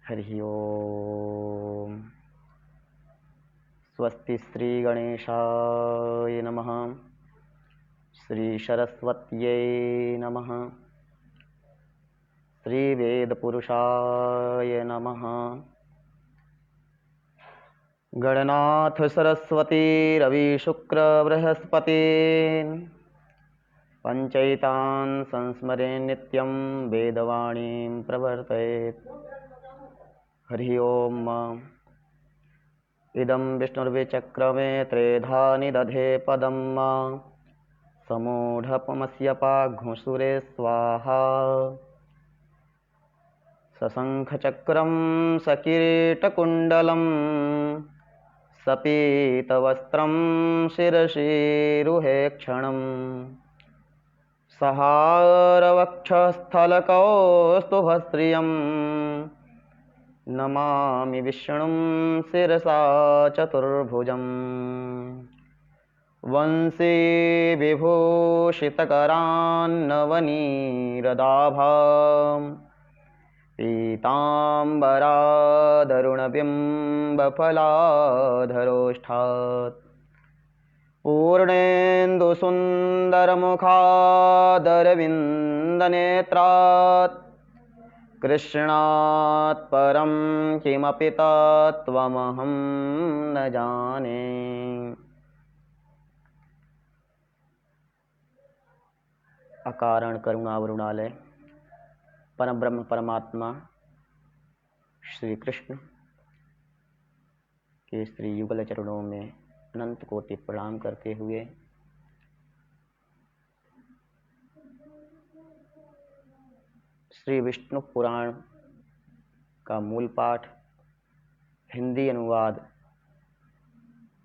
हरि ओम। स्वस्ति श्री गणेशाय नमः। श्री सरस्वत्यै नमः। श्री वेदपुरुषाय नमः। गणनाथ सरस्वती रवि शुक्र बृहस्पतिन् पंचैतान् संस्मरे नित्यं वेदवाणीं प्रवर्तयेत्। हरि ओम। इदं विष्णुर्विचक्रमे त्रेधा निदधे पदं समूढपमस्य पाघ्मुसुरे स्वाहा। सशङ्खचक्रं सकिरीटकुण्डलं सपीतवस्त्रं शिरसिरुहे क्षणं। सहारवक्षस्थलकौस्तुभस्त्रियं नमामि विष्णुं शिरसा चतुर्भुजम्। वंशी विभूषितकरान्नवनीरदाभां पीताम्बरादरुणबिम्बफलाधरोष्ठात्। पूर्णेन्दुसुन्दरमुखादरविन्दनेत्रात् कृष्णात् परं किमपि तत्त्वमहं न जाने। अकारण करुणावरुणालय परब्रह्म परमात्मा श्री कृष्ण के श्री युगल चरणों में अनंत कोटि प्रणाम करते हुए श्री विष्णु पुराण का मूल पाठ हिंदी अनुवाद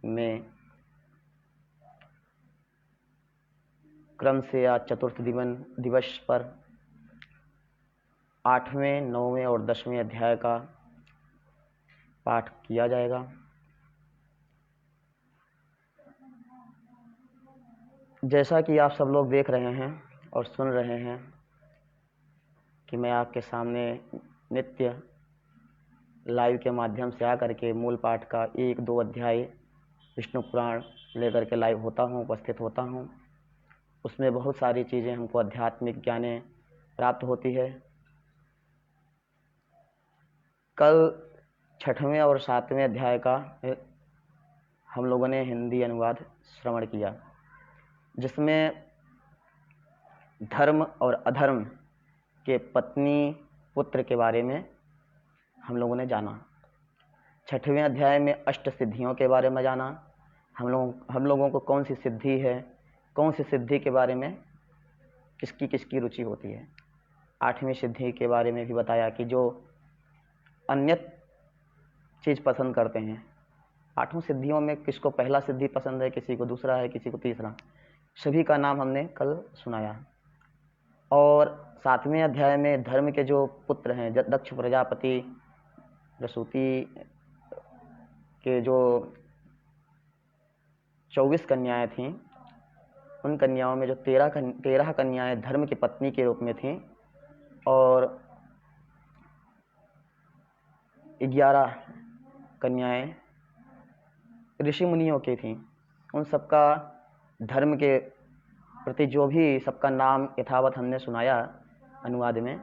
में क्रम से आज चतुर्थ दिवस पर 8वें, 9वें और 10वें अध्याय का पाठ किया जाएगा। जैसा कि आप सब लोग देख रहे हैं और सुन रहे हैं कि मैं आपके सामने नित्य लाइव के माध्यम से आकर के मूल पाठ का 1-2 अध्याय विष्णु पुराण लेकर के लाइव होता हूँ, उपस्थित होता हूँ। उसमें बहुत सारी चीज़ें हमको आध्यात्मिक ज्ञान प्राप्त होती है। कल 6वें और 7वें अध्याय का हम लोगों ने हिंदी अनुवाद श्रवण किया, जिसमें धर्म और अधर्म के पत्नी पुत्र के बारे में हम लोगों ने जाना। 6वें अध्याय में अष्ट सिद्धियों के बारे में जाना। हम लोगों को कौन सी सिद्धि है, कौन सी सिद्धि के बारे में किसकी किसकी रुचि होती है। 8वीं सिद्धि के बारे में भी बताया कि जो अन्य चीज़ पसंद करते हैं। 8 सिद्धियों में किसको पहला सिद्धि पसंद है, किसी को दूसरा है, किसी को तीसरा, सभी का नाम हमने कल सुनाया। और 7वें अध्याय में धर्म के जो पुत्र हैं, दक्ष प्रजापति, प्रसूति के जो 24 कन्याएं थीं, उन कन्याओं में जो 13 कन्याएं धर्म की पत्नी के रूप में थीं और 11 कन्याएं ऋषि मुनियों की थीं। उन सबका धर्म के प्रति जो भी सबका नाम यथावत हमने सुनाया अनुवाद में,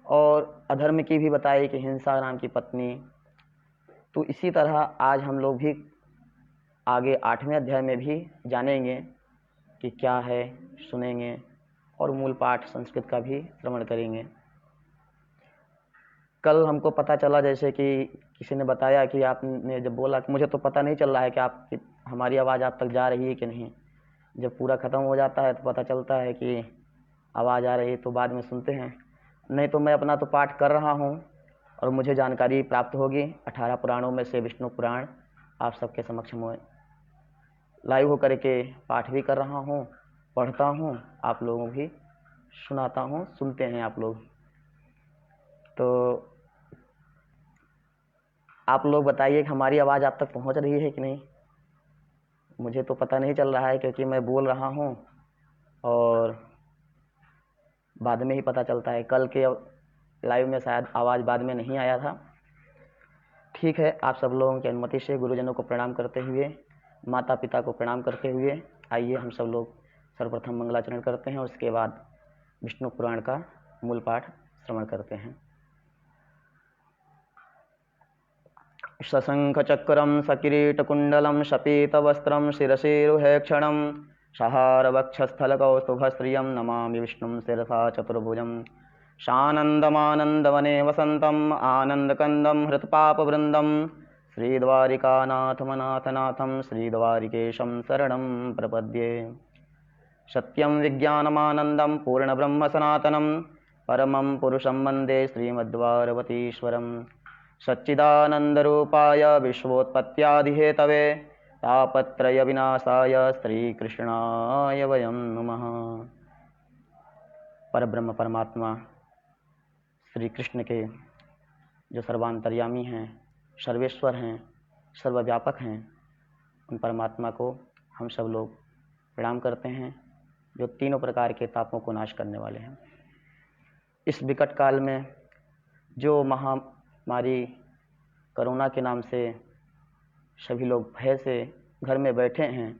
और अधर्म की भी बताई कि हिंसा नाम की पत्नी। तो इसी तरह आज हम लोग भी आगे 8वें अध्याय में भी जानेंगे कि क्या है, सुनेंगे और मूल पाठ संस्कृत का भी श्रवण करेंगे। कल हमको पता चला, जैसे कि किसी ने बताया कि आपने जब बोला कि मुझे तो पता नहीं चल रहा है कि हमारी आवाज़ आप तक जा रही है कि नहीं। जब पूरा ख़त्म हो जाता है तो पता चलता है कि आवाज़ आ रही है, तो बाद में सुनते हैं। नहीं तो मैं अपना तो पाठ कर रहा हूँ और मुझे जानकारी प्राप्त होगी। 18 पुराणों में से विष्णु पुराण आप सबके समक्ष में लाइव होकर के पाठ भी कर रहा हूँ, पढ़ता हूँ, आप लोगों भी सुनाता हूँ, सुनते हैं आप लोग। तो आप लोग बताइए कि हमारी आवाज़ आप तक पहुँच रही है कि नहीं। मुझे तो पता नहीं चल रहा है, क्योंकि मैं बोल रहा हूँ और बाद में ही पता चलता है। कल के लाइव में शायद आवाज़ बाद में नहीं आया था, ठीक है, आप सब लोगों की अनुमति से गुरुजनों को प्रणाम करते हुए, माता पिता को प्रणाम करते हुए आइए हम सब लोग सर्वप्रथम मंगलाचरण करते हैं और उसके बाद विष्णु पुराण का मूल पाठ श्रवण करते हैं। सशंखचक्रं सकिरीटकुण्डलं शपीतवस्त्रं शिरसिरुहेक्षणं सहारवक्षस्थलकौस्तुभश्रियं नमामि विष्णुं शिरसा चतुर्भुजं शानन्दमानन्दवने वसन्तम् आनन्दकन्दं हृत्पापवृन्दं श्रीद्वारिकानाथमनाथनाथं श्रीद्वारिकेशं शरणं प्रपद्ये। सत्यं विज्ञानमानन्दं पूर्णब्रह्मसनातनं परमं पुरुषं वन्दे श्रीमद्वारवतीश्वरं सच्चिदानन्दरूपाय विश्वोत्पत्त्यादिहेतवे तापत्रयविनाशाय श्रीकृष्णाय वयं नमः। परब्रह्म परमात्मा श्री कृष्ण के जो सर्वांतर्यामी हैं, सर्वेश्वर हैं, सर्वव्यापक हैं, उन परमात्मा को हम सब लोग प्रणाम करते हैं, जो तीनों प्रकार के तापों को नाश करने वाले हैं। इस विकट काल में जो महामारी कोरोना के नाम से सभी लोग भय से घर में बैठे हैं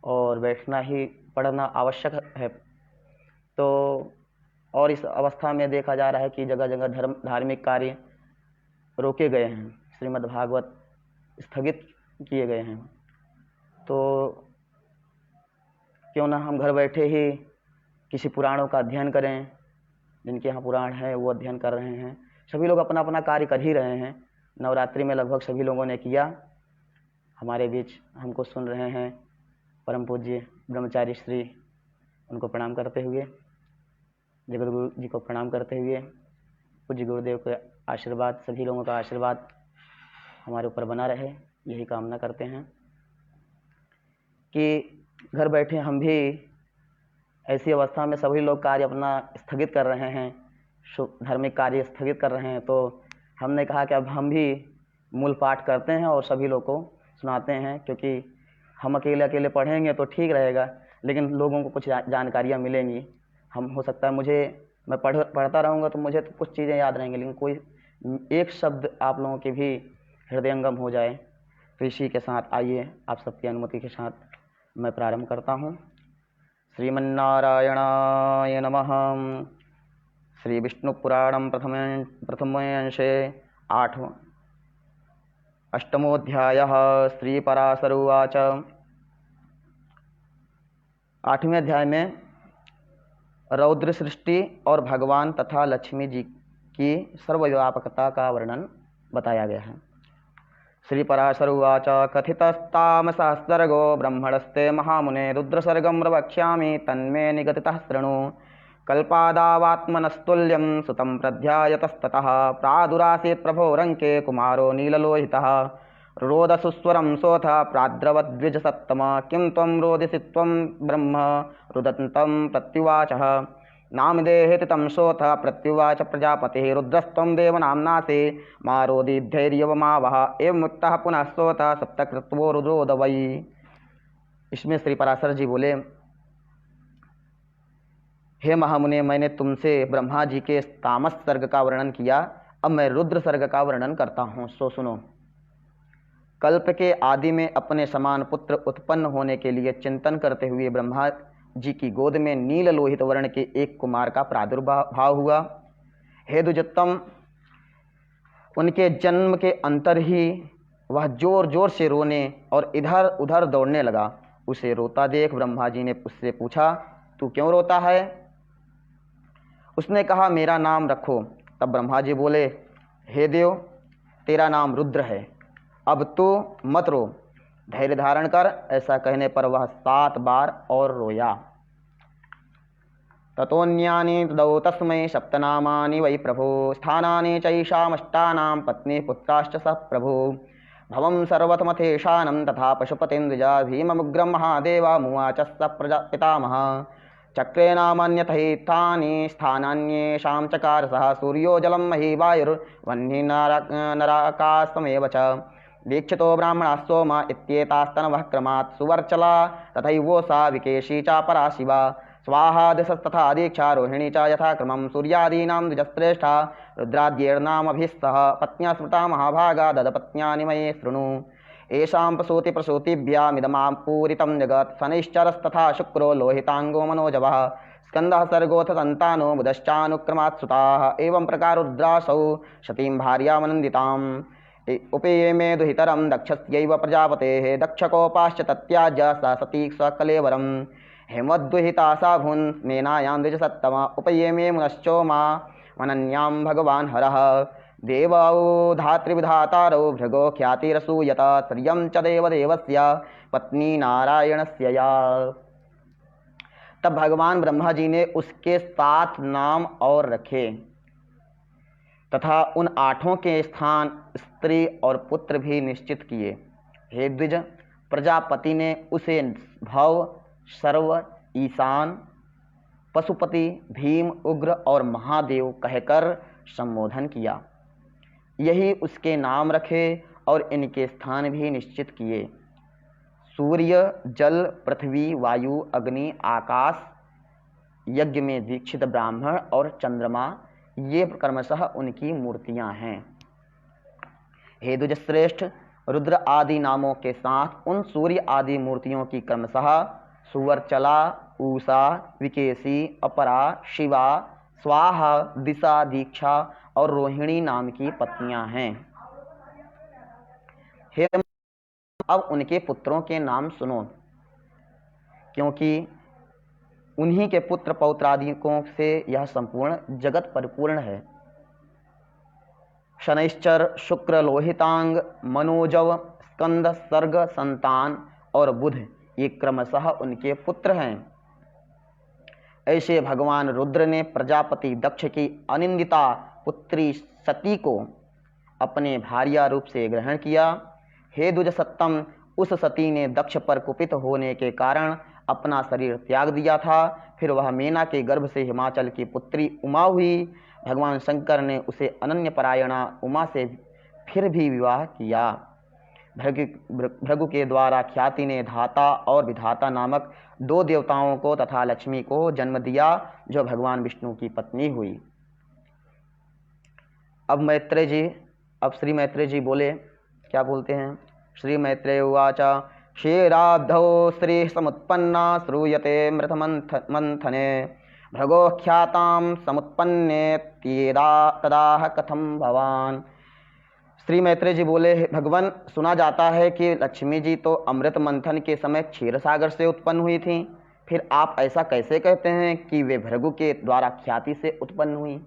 और बैठना ही पड़ना आवश्यक है, तो और इस अवस्था में देखा जा रहा है कि जगह जगह धार्मिक कार्य रोके गए हैं, श्रीमद् भागवत स्थगित किए गए हैं। तो क्यों ना हम घर बैठे ही किसी पुराणों का अध्ययन करें। जिनके यहाँ पुराण है वो अध्ययन कर रहे हैं। सभी लोग अपना अपना कार्य कर ही रहे हैं। नवरात्रि में लगभग सभी लोगों ने किया। हमारे बीच हमको सुन रहे हैं परम पूज्य ब्रह्मचारी श्री, उनको प्रणाम करते हुए, जगत गुरु जी को प्रणाम करते हुए, पूज्य गुरुदेव के आशीर्वाद, सभी लोगों का आशीर्वाद हमारे ऊपर बना रहे, यही कामना करते हैं कि घर बैठे हम भी ऐसी अवस्था में सभी लोग कार्य अपना स्थगित कर रहे हैं, धार्मिक कार्य स्थगित कर रहे हैं। तो हमने कहा कि अब हम भी मूल पाठ करते हैं और सभी लोग को सुनाते हैं, क्योंकि हम अकेले अकेले पढ़ेंगे तो ठीक रहेगा, लेकिन लोगों को कुछ जानकारियाँ मिलेंगी। हम हो सकता है मैं पढ़ता रहूँगा तो मुझे तो कुछ चीज़ें याद रहेंगी, लेकिन कोई एक शब्द आप लोगों के भी हृदयंगम हो जाए। तो इसी के साथ आइए आप सबकी अनुमति के साथ मैं प्रारंभ करता हूँ। श्रीमन्नारायणाय नमः। श्री विष्णु पुराणम प्रथमे अंशे अष्टमोऽध्यायः। श्री पराशर उवाच। 8वें अध्याय में रौद्र सृष्टि और भगवान तथा लक्ष्मी जी की सर्वव्यापकता का वर्णन बताया गया है। श्री पराशर उवाच। कथितस्तामसहस्रगो ब्रह्मणस्ते महामुने रुद्रसर्गं प्रवक्ष्यामि तन्मे निगदितः शृणु। कल्पादावात्मनस्तुल्यं सुतं प्रध्यायतस्ततः प्रादुरासीत् प्रभोरङ्के कुमारो नीललोहितः। रोदसुस्वरं सोऽथ प्राद्रवद्विजसत्तम किं त्वं रोदिसि त्वं ब्रह्म रुदन्तं प्रत्युवाचः। नामदेहेति तं सोऽथ प्रत्युवाच प्रजापतिः। रुद्रस्त्वं देवनाम्नासि मा रोदिद्धैर्यवमावह। एवमुक्तः पुनः सोऽथ सप्तकृत्वो रुद्रोद वै। इसमें श्री पराशर जी बोले, हे महामुने, मैंने तुमसे ब्रह्मा जी के तामस सर्ग का वर्णन किया, अब मैं रुद्र सर्ग का वर्णन करता हूँ, सो सुनो। कल्प के आदि में अपने समान पुत्र उत्पन्न होने के लिए चिंतन करते हुए ब्रह्मा जी की गोद में नील लोहित वर्ण के एक कुमार का प्रादुर्भाव हुआ। हे द्विजोत्तम, उनके जन्म के अंतर ही वह जोर जोर से रोने और इधर उधर दौड़ने लगा। उसे रोता देख ब्रह्मा जी ने उससे पूछा, तू क्यों रोता है? उसने कहा, मेरा नाम रखो। तब ब्रह्मा जी बोले, हे देव, तेरा नाम रुद्र है, अब तू मत रो, धैर्य धारण कर। ऐसा कहने पर वह 7 बार और रोया। ततोन्यानि ददौ तस्मै सप्तनामानि वै प्रभो। स्थानानि चैषामष्टानां पत्नी पुत्राश्च स प्रभु। भवं सर्वथमथेशानं तथा पशुपतिं द्विजा। भीममुग्रं महादेवा मुवाच स पितामहः। चक्रेणामन्यथैतानि स्थानान्येषां चकार सः। सूर्यो जलं मही वायुर्वह्निः नराकाशमेव च। दीक्षितो ब्राह्मणः सोम इत्येतास्तनवः क्रमात्। सुवर्चला तथैवोषा विकेशी चापरा शिवा। स्वाहा दिशस्तथा दीक्षा रोहिणी च यथाक्रमं सूर्यादीनां द्विजश्रेष्ठा रुद्राद्यैर्नामभिस्तः पत्न्या स्मृता महाभागा ददपत्न्यानि मयि शृणु। येषां प्रसूतिप्रसूतिभ्यामिदमां पूरितं जगत् शनैश्चरस्तथा शुक्रो लोहितांगो मनोजवः स्कंदः सर्गोऽथ सन्तानो बुधश्चानुक्रमात् सुताः। एवं प्रकार रुद्रासौ शतीं भार्यामनन्दिताम् उपेये दुहितरं दक्षस्यैव प्रजापतेः दक्षकोपाश्च तत्याज्य स सती स कलेवरम् हेमद्विहिता सा भून् स्नेनायां द्विजसत्तमा उपयेमे मुनश्चोमा मनन्यां भगवान् हरः देवौ धातृविधातारौ भृगो ख्यातिरसूयत श्रियं च देवदेवस्य पत्नी नारायणस्य या। तब भगवान ब्रह्मा जी ने उसके 7 नाम और रखे तथा उन 8 के स्थान स्त्री और पुत्र भी निश्चित किए। हे द्विज, प्रजापति ने उसे भव, सर्व, ईशान, पशुपति, भीम, उग्र और महादेव कहकर संबोधन किया। यही उसके नाम रखे और इनके स्थान भी निश्चित किए। सूर्य, जल, पृथ्वी, वायु, अग्नि, आकाश, यज्ञ में दीक्षित ब्राह्मण और चंद्रमा, ये क्रमशः उनकी मूर्तियां हैं। हे द्विजश्रेष्ठ, रुद्र आदि नामों के साथ उन सूर्य आदि मूर्तियों की क्रमशः सुवर्चला, ऊषा, विकेशी, अपरा, शिवा, स्वाहा, दिशा, दीक्षा और रोहिणी नाम की पत्नियां हैं। हे अब उनके पुत्रों के नाम सुनो, क्योंकि उन्हीं के पुत्र पौत्रादिकों से यह संपूर्ण जगत परिपूर्ण है। शनैश्चर, शुक्र, लोहितांग, मनोजव, स्कंद, सर्ग, संतान और बुध ये क्रमशः उनके पुत्र हैं। ऐसे भगवान रुद्र ने प्रजापति दक्ष की अनिंदिता पुत्री सती को अपने भार्या रूप से ग्रहण किया। हे द्विजसत्तम, उस सती ने दक्ष पर कुपित होने के कारण अपना शरीर त्याग दिया था। फिर वह मेना के गर्भ से हिमाचल की पुत्री उमा हुई। भगवान शंकर ने उसे अनन्य परायणा उमा से फिर भी विवाह किया। भृगु के द्वारा ख्याति ने धाता और विधाता नामक 2 देवताओं को तथा लक्ष्मी को जन्म दिया, जो भगवान विष्णु की पत्नी हुई। अब श्री मैत्रेय जी बोले, क्या बोलते हैं? श्री मैत्रेय उवाच क्षीराब्धौ श्री समुत्पन्ना श्रूयते मृत मंथने भृगो ख्यातां समुत्पन्ने तदाह कथम भवान। श्री मैत्रेय जी बोले, भगवान, सुना जाता है कि लक्ष्मी जी तो अमृत मंथन के समय क्षीर सागर से उत्पन्न हुई थीं, फिर आप ऐसा कैसे कहते हैं कि वे भृगु के द्वारा ख्याति से उत्पन्न हुई?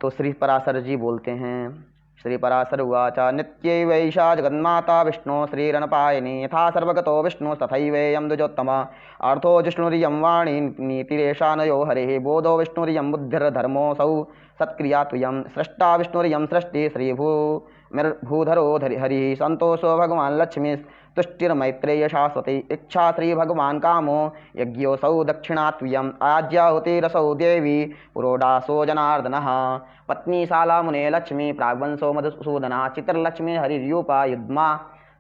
तो श्री पराशर जी बोलते हैं, श्री पराशर उवाच नित्यैवैषा जगन्माता विष्णु श्रीरनपायिनी यथा सर्वगतो विष्णु तथैवेयं द्विजोत्तम अर्थो जिष्णुरियं वाणी नीतिरेषा नयो हरिः बोधो विष्णुरियं बुद्धिर्धर्मोऽसौ सत्क्रियात्वयं सृष्टा विष्णुरियं सृष्टि श्रीभूधरो हरिः संतोषो भगवान् लक्ष्मी तुष्टिर्मैत्रेय शाश्वती इच्छा श्री भगवान् कामो यज्ञोऽसौ दक्षिणात्वयम् आज्याहुतिरसौ देवी पुरोडासो जनार्दनः पत्नीशाला मुने लक्ष्मी प्राग्वंशो मधुसूदना चित्रलक्ष्मी हरिर्यूपा युग्मा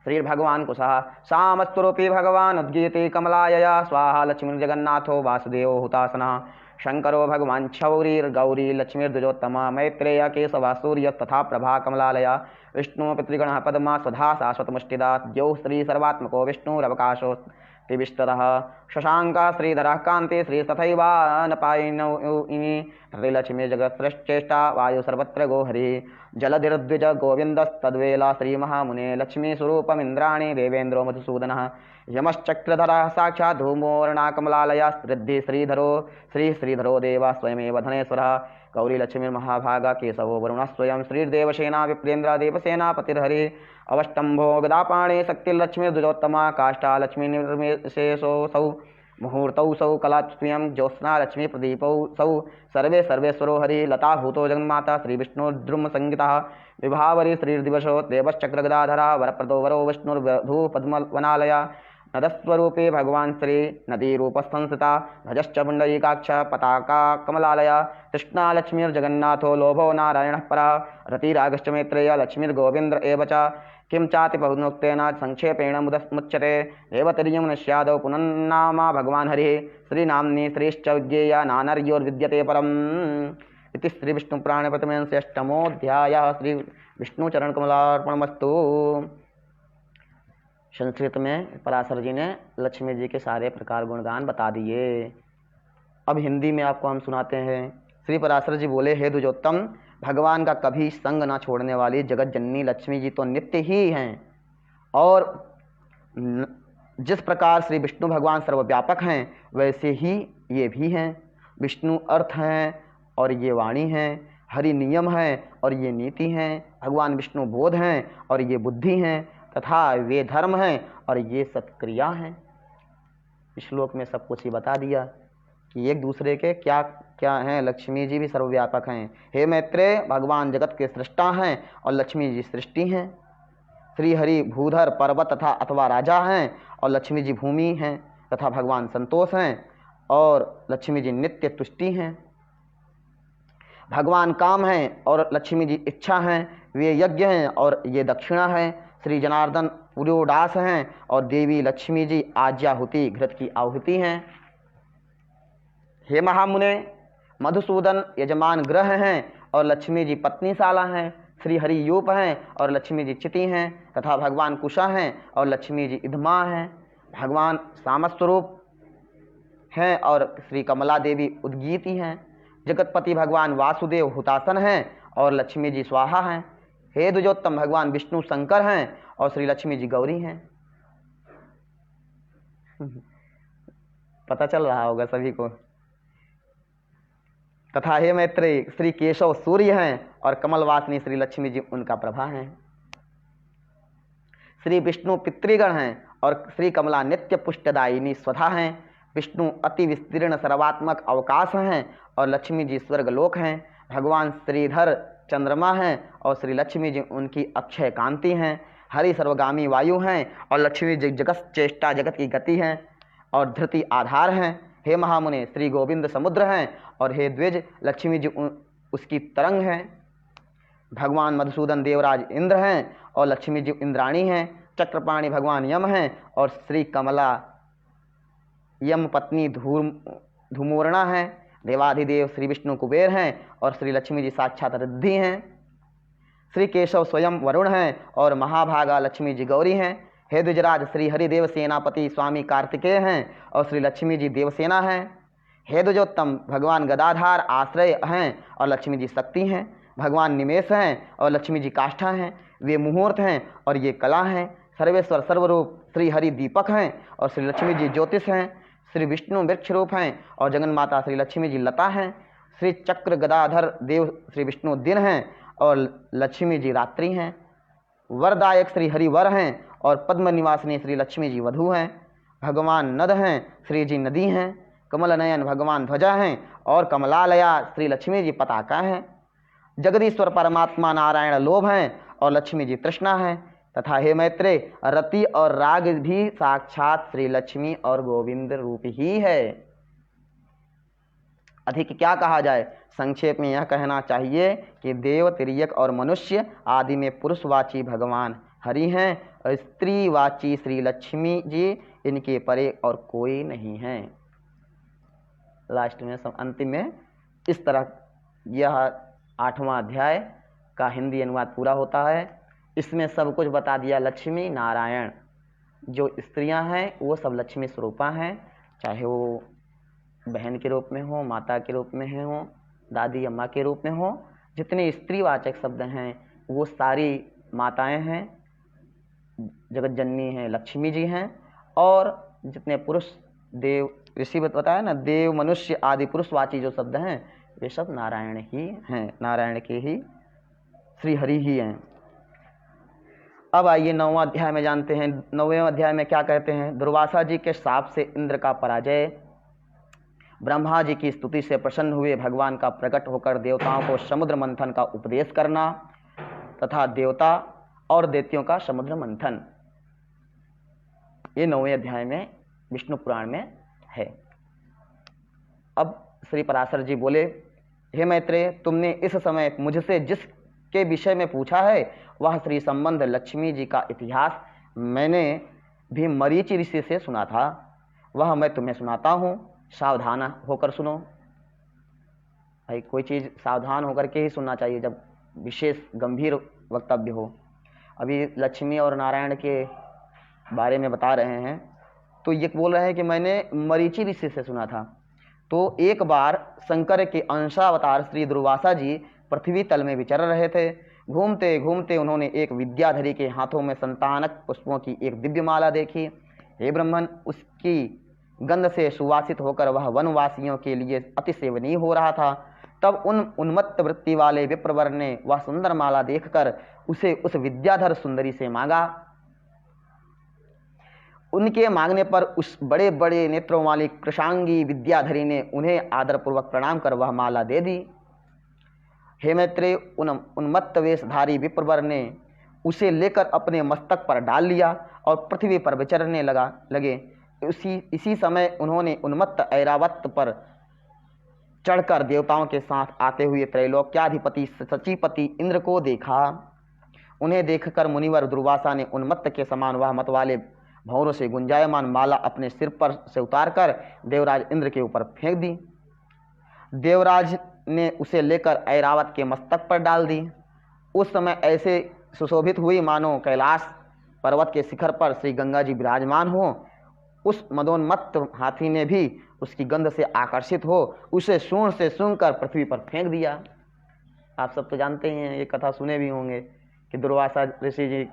श्रीर्भगवान् कुशः सामस्तुरूपी भगवान् उद्गीते कमलायया स्वाहा लक्ष्मीर्जगन्नाथो वासुदेवो हुतासनः शंकरो भगवान् क्षौरीर्गौरी लक्ष्मीर्द्विजोत्तमा मैत्रेय केशवा सूर्य तथा प्रभा कमलालया विष्णु पितृगणः पद्मा स्वधा शाश्वतमुष्टिदा द्यौ श्री सर्वात्मको विष्णुरवकाशो तिविष्टरः शशांका श्रीधरः कान्ति श्री तथैवानपायिनी लक्ष्मी जगत्सृष्टेष्टा वायु सर्वत्र गोहरि जलधिर्द्विज गोविंदस्तद्वेला श्रीमहामुने लक्ष्मी स्वरूपमिन्द्राणि देवेन्द्रो मधुसूदनः यमश्चक्रधरः साक्षात् धूमोर्णाकमलालया रिद्धि श्रीधरो देवा स्वयमेव धनेश्वरः गौरी लक्ष्मी महाभागा केशवो वरुणः स्वयं श्रीर्देवसेना विप्रेन्द्र देवसेनापतिर्हरि अवष्टम्भो गदापाणे शक्तिर्लक्ष्मीर्द्विजोत्तमा काष्ठा लक्ष्मी निर्विशेषोऽसौ मुहूर्तौ सौ कलास्वयं ज्योत्स्ना लक्ष्मी प्रदीपौ सौ सर्वे सर्वेश्वरो हरि लताभूतो जगन्माता श्रीविष्णुर्द्रुम संगीतः विभावरी श्रीर्दिवसो देवश्चक्रगदाधरः वरप्रदो वरो विष्णुर्वधू पद्मवनालया नदस्वरूपे भगवान श्री नदी रूप संस्थिता ध्वजश्च पुंडरीकाक्ष पताका कमलालया कृष्णा लक्ष्मीर्जगन्नाथो लोभो नारायणः परः रतिरागश्च मैत्रेय लक्ष्मीर्गोविंद्र एव च किं चाति बहुनोक्तेन संक्षेपेण मुच्यते देवतर्यं नश्यादौ पुनन्नामा भगवान् हरिः श्रीनाम्नि श्रीश्च विज्ञेया नानर्योर्विद्यते परम् इति श्री विष्णु पुराणे प्रथमे अष्टमोऽध्यायः। श्री विष्णु चरण कमलार्पणमस्तु। संस्कृत में पराशर जी ने लक्ष्मी जी के सारे प्रकार गुणगान बता दिए। अब हिंदी में आपको हम सुनाते हैं। श्री पराशर जी बोले, हे द्विजोत्तम, भगवान का कभी संग ना छोड़ने वाली जगत जननी लक्ष्मी जी तो नित्य ही हैं, और जिस प्रकार श्री विष्णु भगवान सर्वव्यापक हैं वैसे ही ये भी हैं। विष्णु अर्थ हैं और ये वाणी हैं, हरि नियम हैं और ये नीति हैं, भगवान विष्णु बोध हैं और ये बुद्धि हैं, तथा वे धर्म हैं और ये सत्क्रिया हैं। श्लोक में सब कुछ ही बता दिया कि एक दूसरे के क्या क्या हैं। लक्ष्मी जी भी सर्वव्यापक हैं। हे मैत्रेय, भगवान जगत के सृष्टा हैं और लक्ष्मी जी सृष्टि हैं। श्री हरि भूधर पर्वत तथा अथवा राजा हैं और लक्ष्मी जी भूमि हैं, तथा भगवान संतोष हैं और लक्ष्मी जी नित्य तुष्टि हैं। भगवान काम हैं और लक्ष्मी जी इच्छा हैं। वे यज्ञ हैं और ये दक्षिणा है। श्री जनार्दन पुरोडास हैं और देवी लक्ष्मी जी आज्याहुति घृत की आहुति हैं। हे महामुने, मधुसूदन यजमान ग्रह हैं और लक्ष्मी जी पत्नीशाला हैं। श्री हरि यूप हैं और लक्ष्मी जी चिति हैं, तथा भगवान कुशा हैं और लक्ष्मी जी इधमा हैं। भगवान सामस्वरूप हैं और श्री कमला देवी उद्गीति हैं। जगतपति भगवान वासुदेव हुतासन हैं और लक्ष्मी जी स्वाहा हैं। हे द्विजोत्तम, भगवान विष्णु शंकर हैं और श्री लक्ष्मी जी गौरी हैं। पता चल रहा होगा सभी को। तथा हे मैत्रेय, श्री केशव सूर्य हैं और कमलवासिनी श्री लक्ष्मी जी उनका प्रभा हैं। श्री विष्णु पितृगण हैं और श्री कमला नित्य पुष्टदायिनी स्वधा हैं। विष्णु अति विस्तीर्ण सर्वात्मक अवकाश हैं और लक्ष्मी जी स्वर्गलोक हैं। भगवान श्रीधर चंद्रमा हैं और श्री लक्ष्मी जी उनकी अक्षय कांति हैं। हरि सर्वगामी वायु हैं और लक्ष्मी जी जगत चेष्टा जगत की गति हैं और धृति आधार हैं। हे महामुने, श्री गोविंद समुद्र हैं और हे द्विज, लक्ष्मी जी उसकी तरंग हैं। भगवान मधुसूदन देवराज इंद्र हैं और लक्ष्मी जी इंद्राणी हैं। चक्रपाणी भगवान यम हैं और श्री कमला यम पत्नी धूमूर्णा हैं। देवाधिदेव श्री विष्णु कुबेर हैं और श्री लक्ष्मी जी साक्षात रिद्धि हैं। श्री केशव स्वयं वरुण हैं और महाभागा लक्ष्मी जी गौरी हैं। हे द्विजराज, श्री हरिदेव सेनापति स्वामी कार्तिकेय हैं और श्री लक्ष्मी जी देवसेना हैं। हे द्विजोत्तम, भगवान गदाधार आश्रय हैं और लक्ष्मी जी शक्ति हैं। भगवान निमेष हैं और लक्ष्मी जी काष्ठा हैं। वे मुहूर्त हैं और ये कला हैं। सर्वेश्वर सर्वरूप श्री हरि दीपक हैं और श्री लक्ष्मी जी ज्योतिष हैं। श्री विष्णु वृक्ष रूप हैं और जगन माता श्री लक्ष्मी जी लता हैं। श्री चक्र गदाधर देव श्री विष्णु दिन हैं और लक्ष्मी जी रात्रि हैं। वरदायक श्री हरि वर हैं और पद्म निवासिनी श्री लक्ष्मी जी वधु हैं। भगवान नद हैं, श्री जी नदी हैं। कमल नयन भगवान ध्वजा हैं और कमलालया श्री लक्ष्मी जी पताका हैं। जगदीश्वर परमात्मा नारायण लोभ हैं और लक्ष्मी जी तृष्णा हैं। तथा हे मैत्रेय, रति और राग भी साक्षात श्री लक्ष्मी और गोविंद रूप ही है। अधिक क्या कहा जाए, संक्षेप में यह कहना चाहिए कि देव, तिर्यक और मनुष्य आदि में पुरुषवाची भगवान हरि हैं और स्त्रीवाची श्री लक्ष्मी जी, इनके परे और कोई नहीं है। लास्ट में अंतिम में इस तरह यह 8वां अध्याय का हिंदी अनुवाद पूरा होता है। इसमें सब कुछ बता दिया। लक्ष्मी नारायण जो स्त्रियां हैं वो सब लक्ष्मी स्वरूपा हैं, चाहे वो बहन के रूप में हो, माता के रूप में हो, दादी अम्मा के रूप में हो। जितने स्त्रीवाचक शब्द हैं वो सारी माताएं हैं, जगत जननी हैं, लक्ष्मी जी हैं। और जितने पुरुष देव ऋषि बताया ना, देव मनुष्य आदि पुरुषवाची जो शब्द हैं वे सब नारायण ही हैं, नारायण के ही श्री हरि ही हैं। अब आइए 9वां अध्याय में जानते हैं। 9वें अध्याय में क्या कहते हैं। दुर्वासा जी के शाप से इंद्र का पराजय। ब्रह्मा जी की स्तुति से प्रसन्न हुए भगवान का प्रकट होकर देवताओं को समुद्र मंथन का उपदेश करना तथा देवता और दैत्यों का समुद्र मंथन। ये 9वें अध्याय में विष्णु पुराण में है। अब श्री पराशर जी बोले, हे मैत्रेय, तुमने इस समय मुझसे जिसके विषय में पूछा है वह श्री संबंध लक्ष्मी जी का इतिहास मैंने भी मरीचि ऋषि से सुना था, वह मैं तुम्हें सुनाता हूँ, सावधान होकर सुनो। भाई कोई चीज़ सावधान होकर के ही सुनना चाहिए जब विशेष गंभीर वक्तव्य हो। अभी लक्ष्मी और नारायण के बारे में बता रहे हैं, तो ये बोल रहे हैं कि मैंने मरीचि ऋषि से सुना था। तो एक बार शंकर के अंशावतार श्री दुर्वासा जी पृथ्वी तल में विचर रहे थे। घूमते घूमते उन्होंने एक विद्याधरी के हाथों में संतानक पुष्पों की एक दिव्य माला देखी। हे ब्राह्मण, उसकी गंध से सुवासित होकर वह वनवासियों के लिए अति सेवनीय हो रहा था। तब उन उन्मत्त वृत्ति वाले विप्रवर ने वह सुंदर माला देखकर उसे उस विद्याधर सुंदरी से मांगा। उनके मांगने पर उस बड़े बड़े नेत्रों वाली कृशांगी विद्याधरी ने उन्हें आदरपूर्वक प्रणाम कर वह माला दे दी। हे मैत्रेय, उन्मत्त वेशधारी विप्रवर ने उसे लेकर अपने मस्तक पर डाल लिया और पृथ्वी पर विचरने लगे। इसी समय उन्होंने उन्मत्त ऐरावत पर चढ़कर देवताओं के साथ आते हुए त्रैलोक्याधिपति सचीपति इंद्र को देखा। उन्हें देखकर मुनिवर दुर्वासा ने उन्मत्त के समान वह मत वाले भौरों से गुंजायमान माला अपने सिर पर से उतारकर देवराज इंद्र के ऊपर फेंक दी। देवराज ने उसे लेकर ऐरावत के मस्तक पर डाल दी। उस समय ऐसे सुशोभित हुई मानो कैलाश पर्वत के शिखर पर श्री गंगा जी विराजमान हो। उस मदोन्मत्त हाथी ने भी उसकी गंध से आकर्षित हो उसे सूंड से सूंघकर पृथ्वी पर फेंक दिया। आप सब तो जानते ही हैं, ये कथा सुने भी होंगे कि दुर्वासा ऋषि जी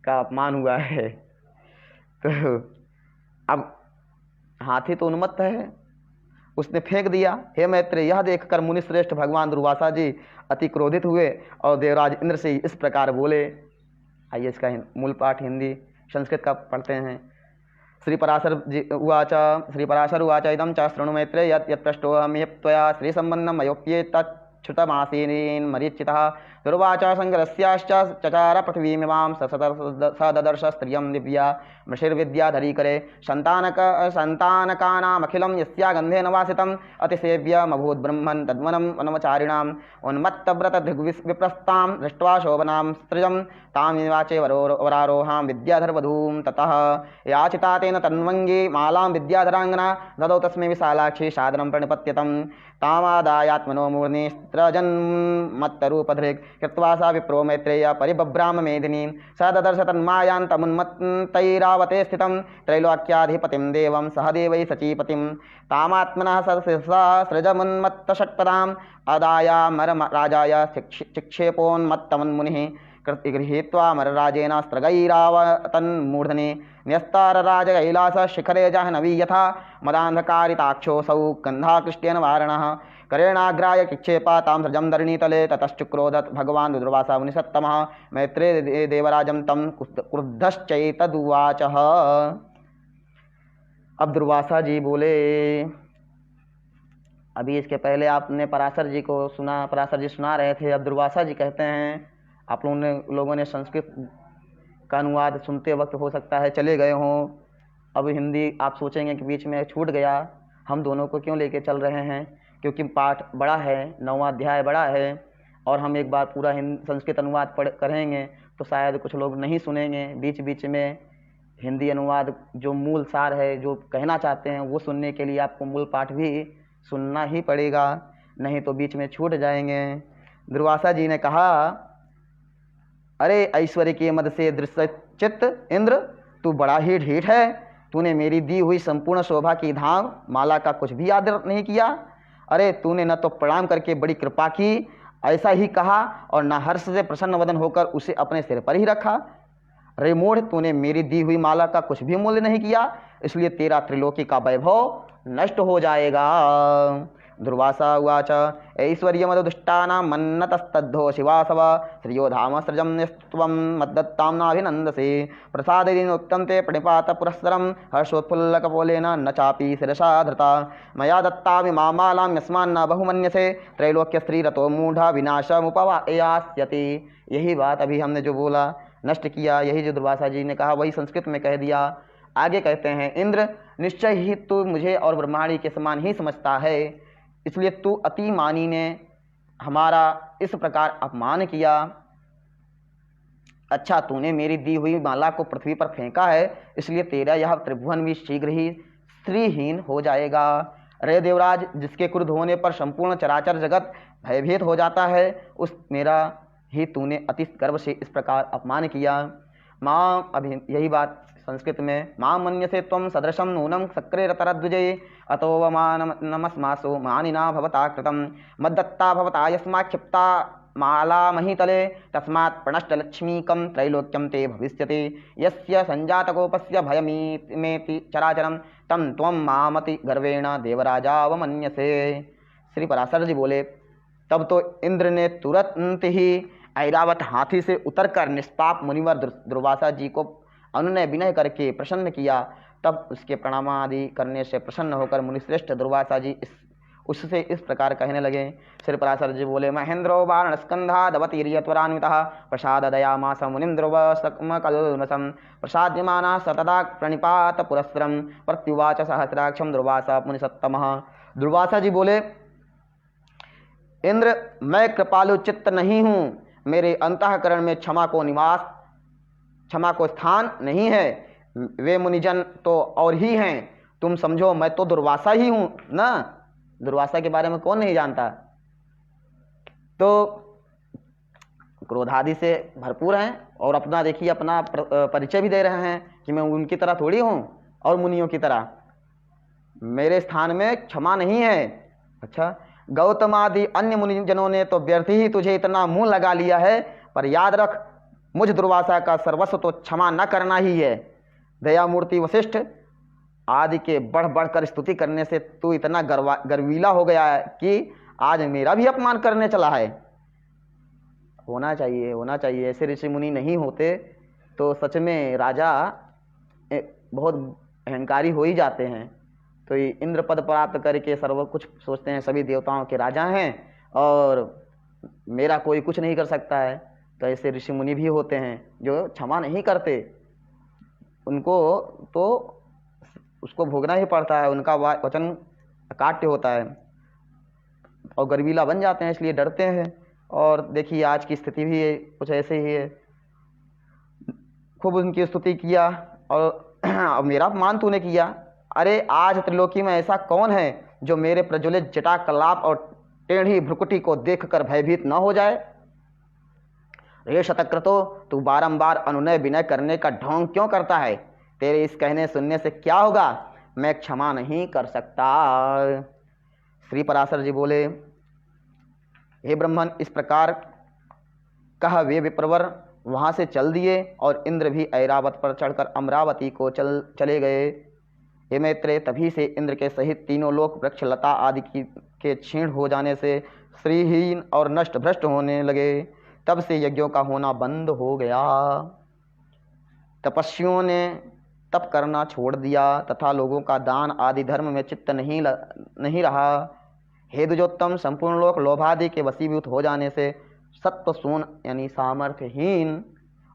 का अपमान हुआ है। तो अब हाथी तो उन्मत्त है, उसने फेंक दिया। हे मैत्रेय, यह देखकर मुनिश्रेष्ठ भगवान दुर्वासा जी अति क्रोधित हुए और देवराज इंद्र से इस प्रकार बोले। आइए इसका मूल पाठ हिंदी संस्कृत का पढ़ते हैं। श्री पराशर उवाच इदं च शृणु मैत्रेय यत् पृष्टोऽहं त्वया श्री संबंधं मयोप्येतच्छ्रुतमासीन् मरीचितः। दुर्वाच संग्रस्याश्च चचार पृथ्वीमिमां सददर्श स्त्रियं दिव्या मृषिर्विद्याधरी करे संतानकानामखिलं यस्या गन्धेन वासितम् अतिसेव्यमभूत् ब्रह्मन् तद्वनं वनमचारिणाम् उन्मत्तव्रतधिग्विप्रस्तां दृष्ट्वा शोभनां स्त्रियं तामिवाचे वरारोहां विद्याधरवधूं ततः याचिता तेन तन्वङ्गी मालां विद्याधराङ्गना ददौ तस्मै विशालाक्षी सादरं प्रणिपत्यतं तामादायात्मनो मूर्ध्नि स्त्रजन्मत्तरूपधृक् कृत्वा सा विप्रो मैत्रेय परिबभ्राम मेदिनीं स ददर्श तन्मायान्तमुन्मत्तैरावते स्थितं त्रैलोक्याधिपतिं देवं सह देवै सचीपतिं तामात्मनः सृजमुन्मत्तषट्पदाम् अदायामरराजाय चिक्षेपोन्मत्तमन्मुनिः गृहीत्वा मरराजेन स्त्रगैरावतन्मूर्धनि न्यस्तारराजकैलासशिखरे जाह्नवी यथा मदान्धकारिताक्षोऽसौ गन्धाकृष्टेन वारणः करेणाग्राय किक्षेपा तां सृजं धरणीतले ततश्चक्रोधत् भगवान् दुर्वासा मुनिसत्तमः मैत्रेय देवराजं तं क्रुद्धश्चैतदुवाचः। अब दुर्वासा जी बोले, अभी इसके पहले आपने पराशर जी को सुना, पराशर जी सुना रहे थे। अब दुर्वासा जी कहते हैं, आप लोगों ने संस्कृत का अनुवाद सुनते वक्त हो सकता है चले गए हों। अब हिंदी आप सोचेंगे कि बीच में छूट गया, हम दोनों को क्यों लेके चल रहे हैं, क्योंकि पाठ बड़ा है, 9वां अध्याय बड़ा है और हम एक बार पूरा संस्कृत अनुवाद करेंगे तो शायद कुछ लोग नहीं सुनेंगे। बीच बीच में हिंदी अनुवाद जो मूल सार है, जो कहना चाहते हैं, वो सुनने के लिए आपको मूल पाठ भी सुनना ही पड़ेगा, नहीं तो बीच में छूट जाएंगे। दुर्वासा जी ने कहा, अरे ऐश्वर्य के मद से दृश्यचित्त इंद्र, तू बड़ा ही ढीठ है। तूने मेरी दी हुई संपूर्ण शोभा की धाम माला का कुछ भी आदर नहीं किया। अरे तूने न तो प्रणाम करके बड़ी कृपा की, ऐसा ही कहा, और न हर्ष से प्रसन्न वदन होकर उसे अपने सिर पर ही रखा। रे मूढ़, तूने मेरी दी हुई माला का कुछ भी मूल्य नहीं किया, इसलिए तेरा त्रिलोकी का वैभव नष्ट हो जाएगा। दुर्वासा उवाच ऐश्वर्यमदुष्टानां मन्नतस्तद्धो शिवासव श्रियो धाम सृजं त्वं मद्दत्तां नाभिनन्दसे प्रसादेनोक्तं ते प्रणिपात पुरस्सरं हर्षोत्फुल्लकपोलेन न चापि शिरसा धृता मया दत्तामिमां मालां यस्मान्न बहुमन्यसे त्रैलोक्यस्त्रीरतो मूढ़ा विनाशमुपयास्यति। यही बात अभी हमने जो बोला, नष्ट किया। यही जो दुर्वासा जी ने कहा वही संस्कृत में कह दिया। आगे कहते हैं, इंद्र निश्चय ही तू मुझे और ब्रह्माणी के समान ही समझता है, इसलिए तू अति मानी ने हमारा इस प्रकार अपमान किया। अच्छा, तूने मेरी दी हुई माला को पृथ्वी पर फेंका है, इसलिए तेरा यह त्रिभुवन भी शीघ्र ही स्त्रीहीन हो जाएगा। रे देवराज, जिसके क्रुद्ध होने पर संपूर्ण चराचर जगत भयभीत हो जाता है, उस मेरा ही तूने अति गर्व से इस प्रकार अपमान किया। माँ, अभी यही बात संस्कृत में, माँ मन्यसे त्वं सदृशं नूनं सक्रेरतरद्विजये अतो व नमस्मासो मानिना भवता कृतं मद्दत्ता भवता यस्मात् क्षिप्ता माला महीतले तस्मात् प्रणष्टलक्ष्मीकं त्रैलोक्यं ते भविष्यति यस्य संजातकोपस्य भयमेति चराचरं तं त्वं मामति गर्वेण देवराजावमन्यसे। श्री पराशर जी बोले, तब तो इंद्र ने तुरंत ही ऐरावत हाथी से उतरकर निष्पाप मुनिवर दुर्वासा जी को अनुनय विनय करके प्रसन्न किया। तब उसके प्रणाम आदि करने से प्रसन्न होकर मुनिश्रेष्ठ दुर्वासा जी उससे इस प्रकार कहने लगे। श्री पराशर जी बोले, महेंद्रो बाणस्कंधादवतीर्यत्वरान्वितः प्रसाददयामास मुनिन्द्रुवसकमकल्मषं प्रसाद्यमाना सतदा प्रणिपात पुरस्सरं प्रत्युवाच सहस्राक्षं दुर्वासा मुनिसत्तमः। दुर्वासा जी बोले, इंद्र, मैं कृपालु चित्त नहीं हूँ, मेरे अंतःकरण में क्षमा को स्थान नहीं है। वे मुनिजन तो और ही हैं, तुम समझो मैं तो दुर्वासा ही हूँ ना। दुर्वासा के बारे में कौन नहीं जानता। तो क्रोधादि से भरपूर हैं और अपना देखिए अपना परिचय भी दे रहे हैं कि मैं उनकी तरह थोड़ी हूँ और मुनियों की तरह, मेरे स्थान में क्षमा नहीं है। अच्छा, गौतम आदि अन्य मुनिजनों ने तो व्यर्थ ही तुझे इतना मुंह लगा लिया है, पर याद रख, मुझ दुर्वासा का सर्वस्व तो क्षमा न करना ही है। दयामूर्ति वशिष्ठ आदि के बढ़ बढ़कर स्तुति करने से तू इतना गर्वीला हो गया है कि आज मेरा भी अपमान करने चला है। होना चाहिए। ऐसे ऋषि मुनि नहीं होते तो सच में राजा बहुत अहंकारी हो ही जाते हैं। तो ये इंद्र पद प्राप्त करके सर्व कुछ सोचते हैं, सभी देवताओं के राजा हैं और मेरा कोई कुछ नहीं कर सकता है। तो ऐसे ऋषि मुनि भी होते हैं जो क्षमा नहीं करते, उनको तो उसको भोगना ही पड़ता है, उनका वचन अकाट्य होता है और गर्वीला बन जाते हैं, इसलिए डरते हैं। और देखिए आज की स्थिति भी कुछ ऐसे ही है। खूब उनकी स्तुति किया और मेरा अपमान तूने किया। अरे आज त्रिलोकी में ऐसा कौन है जो मेरे प्रज्वलित जटा कलाप और टेढ़ी भ्रुकुटी को देखकर भयभीत न हो जाए। रे शतक्रतो, तू बारंबार अनुनय विनय करने का ढोंग क्यों करता है? तेरे इस कहने सुनने से क्या होगा? मैं क्षमा नहीं कर सकता। श्री पराशर जी बोले, हे ब्रह्मन, इस प्रकार कह वे विप्रवर वहाँ से चल दिए और इंद्र भी ऐरावत पर चढ़कर अमरावती को चले गए। हे मैत्रेय, तभी से इंद्र के सहित तीनों लोक वृक्ष लता आदि के क्षीण हो जाने से श्रीहीन और नष्ट भ्रष्ट होने लगे। तब से यज्ञों का होना बंद हो गया, तपस्वियों ने तप करना छोड़ दिया तथा लोगों का दान आदि धर्म में चित्त नहीं रहा। हे द्विजोत्तम, संपूर्ण लोक लोभादि के वशीभूत हो जाने से सत्व शून्य यानी सामर्थ्यहीन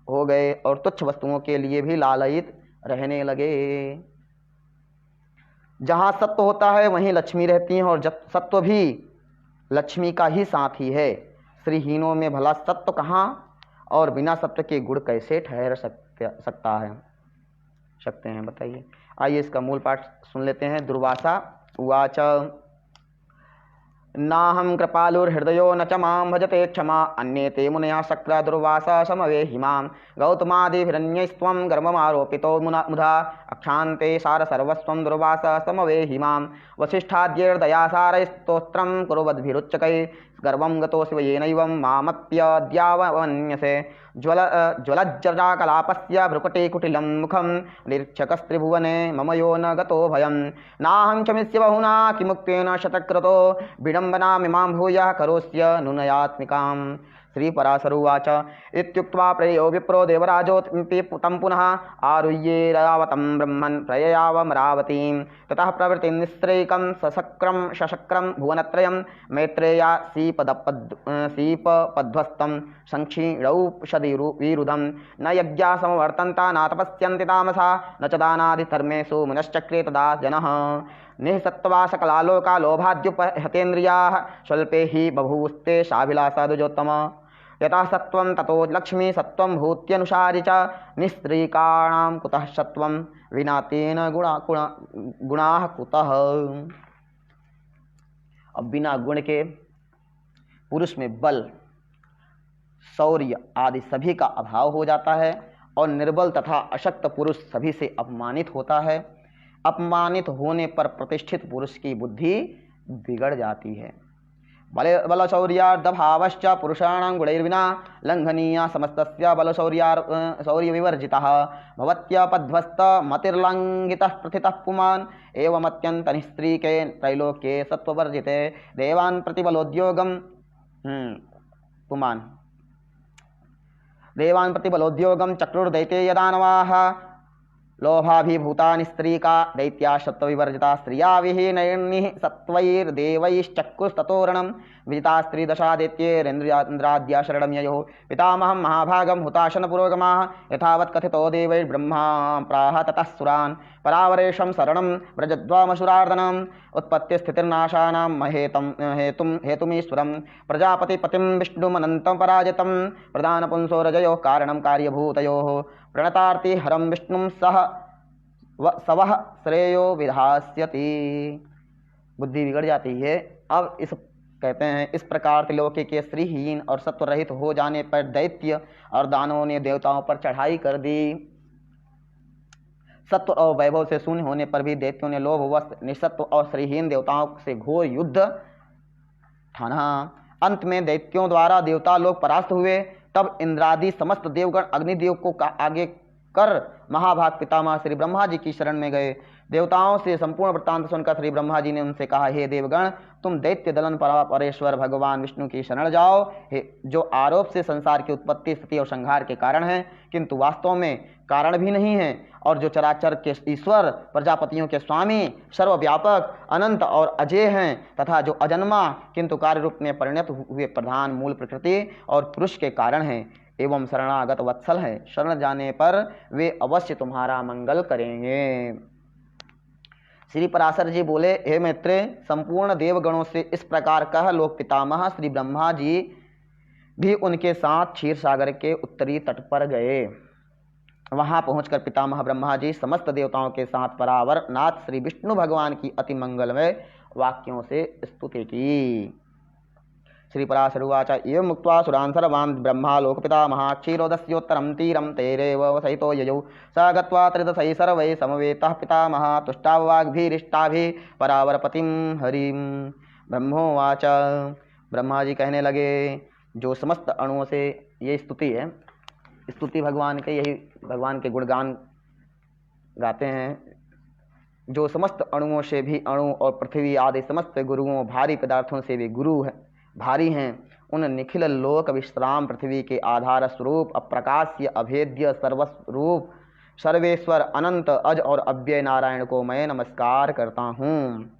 हो गए और तुच्छ वस्तुओं के लिए भी लालयित रहने लगे। जहाँ सत्व होता है वहीं लक्ष्मी रहती हैं और सत्व भी लक्ष्मी का ही साथी है। श्रीहीनों में भला सत्व कहाँ और बिना सत्व के गुण कैसे ठहर सकते हैं बताइए। आइए इसका मूल पाठ सुन लेते हैं। दुर्वासा उवाच, नाहं कृपालुर्हृदयो न च मां भजते क्षमा अन्ये ते मुनयः शक्रा दुर्वासा समवेहि मां गौतमादिभिरन्यैस्त्वं गर्वमारोपितो मुधा अक्षान्ते सार सर्वस्वं दुर्वासा समवेहि मां वसिष्ठाद्यैर्दयासारैस्तोत्रं कुर्वद्भिरुच्चकैः गर्वं गतोऽसि येनैवं मामप्यद्यावमन्यसे ज्वलज्जटाकलापस्य भ्रुकुटिकुटिलं मुखं निरीक्षकस्त्रिभुवने मम यो न गतो भयं नाहं क्षमिष्य बहुना किमुक्तेन शतक्रतो विडम्बनामिमां भूयः करोस्य नुनयात्मिकां श्रीपराशरुवाच इत्युक्त्वा प्रेयो विप्रो देवराजोऽपि तं पुनः आरुह्ये रावतं ब्रह्मन् प्रययावमरावतीं ततः प्रवृत्तिं निःस्त्रैकं सशक्रं भुवनत्रयं मैत्रेया सीपपध्वस्तं संक्षीणौषधिविरुधं न यज्ञा समवर्तन्ता न तपस्यन्ति तामसा न च दानादिधर्मेषु मुनश्चक्रे तदा जनः निःसत्त्वा सकलालोका लोभाद्युपहतेन्द्रियाः स्वल्पे हि बभूवुस्ते शाभिलाषा द्विजोत्तम यथा सत्वं ततो लक्ष्मी सत्वं भूत्यनुसारि च निस्त्रीकाणां कुतः सत्वं विना तेन गुणाः कुतः। अब बिना गुण के पुरुष में बल शौर्य आदि सभी का अभाव हो जाता है और निर्बल तथा अशक्त पुरुष सभी से अपमानित होता है। अपमानित होने पर प्रतिष्ठित पुरुष की बुद्धि बिगड़ जाती है। बलशौर्यार्धभावश्च पुरुषाणां गुणैर्विना लंघनीया समस्तस्य बलशौर्यविवर्जितः भवत्यपध्वस्तमतिर्लङ्घितः प्रथितः पुमान् एवमत्यन्तनिस्त्रीके त्रैलोक्ये सत्त्ववर्जिते देवान् प्रतिबलोद्योगं पुमान् देवान् प्रतिबलोद्योगं चक्रुर्दैते यदानवाः लोभाभिभूता निस्त्रीका दैत्या सत्त्वविवर्जिता स्त्रिया विहीनैर्निः सत्त्वैर्देवैश्चक्रुस्ततोरणं विजिता स्त्री दशा दैत्यैरिन्द्राद्या शरणं ययोः पितामहं महाभागं हुताशनपुरोगमाः यथावत् कथितो देवैर्ब्रह्मा प्राह ततः सुरान् परावरेशं शरणं व्रजद्वामसुरार्दनम् उत्पत्तिस्थितिर्नाशानां हेतुमीश्वरं प्रजापतिपतिं विष्णुमनन्तं पराजितं प्रधानपुंसो रजयोः कारणं कार्यभूतयोः प्रणतार्ति हरं विष्णुं सवः श्रेयो विधास्यति। बुद्धि बिगड़ जाती है। अब इस कहते हैं इस प्रकार त्रिलोकी के श्रीहीन और सत्वरहित हो जाने पर दैत्य और दानवों ने देवताओं पर चढ़ाई कर दी। सत्व और वैभव से शून्य होने पर भी दैत्यों ने लोभवश निसत्व और श्रीहीन देवताओं से घोर युद्ध ठाना। अंत में दैत्यों द्वारा देवता लोग परास्त हुए। तब इंद्रादि समस्त देवगण अग्निदेव को आगे कर महाभाग पितामह श्री ब्रह्मा जी की शरण में गए। देवताओं से संपूर्ण वृत्तांत सुनकर श्री ब्रह्मा जी ने उनसे कहा, हे देवगण, तुम दैत्य दलन परेश्वर भगवान विष्णु की शरण जाओ, जो आरोप से संसार की उत्पत्ति स्थिति और संहार के कारण है, किंतु वास्तव में कारण भी नहीं है, और जो चराचर के ईश्वर, प्रजापतियों के स्वामी, सर्वव्यापक, अनंत और अजय हैं, तथा जो अजन्मा किंतु कार्य रूप में परिणत हुए प्रधान मूल प्रकृति और पुरुष के कारण हैं, एवं शरणागत वत्सल है। शरण जाने पर वे अवश्य तुम्हारा मंगल करेंगे। श्री पराशर जी बोले, हे मित्रे, संपूर्ण देवगणों से इस प्रकार कह लोक पितामह श्री ब्रह्मा जी भी उनके साथ क्षीर सागर के उत्तरी तट पर गए। वहां पहुंचकर पितामह ब्रह्मा जी समस्त देवताओं के साथ परावर नाथ श्री विष्णु भगवान की अति मंगलमय वाक्यों से स्तुति की। श्री पराशरुवाच एवं मुक्त्वा सुरान् सर्वान् ब्रह्मा लोकपितामहः क्षीरोदस्योत्तरं तीरं तैरेव वसयितो ययौ स गत्वा त्रिदशैः सर्वैः समवेतः पितामहः तुष्टावाग्भिरिष्टाभिः परावरपतिं हरिं। ब्रह्मोवाच, ब्रह्मा जी कहने लगे, जो समस्त अणुओं से, ये स्तुति है, स्तुति भगवान के, यही भगवान के गुणगान गाते हैं। जो समस्त अणुओं से भी अणु और पृथ्वी आदि समस्त गुरुओं भारी पदार्थों से भी गुरु है, भारी हैं, उन निखिल लोक विश्राम पृथ्वी के आधार स्वरूप अप्रकाश्य अभेद्य सर्वस्वरूप सर्वेश्वर अनंत अज और अव्यय नारायण को मैं नमस्कार करता हूँ।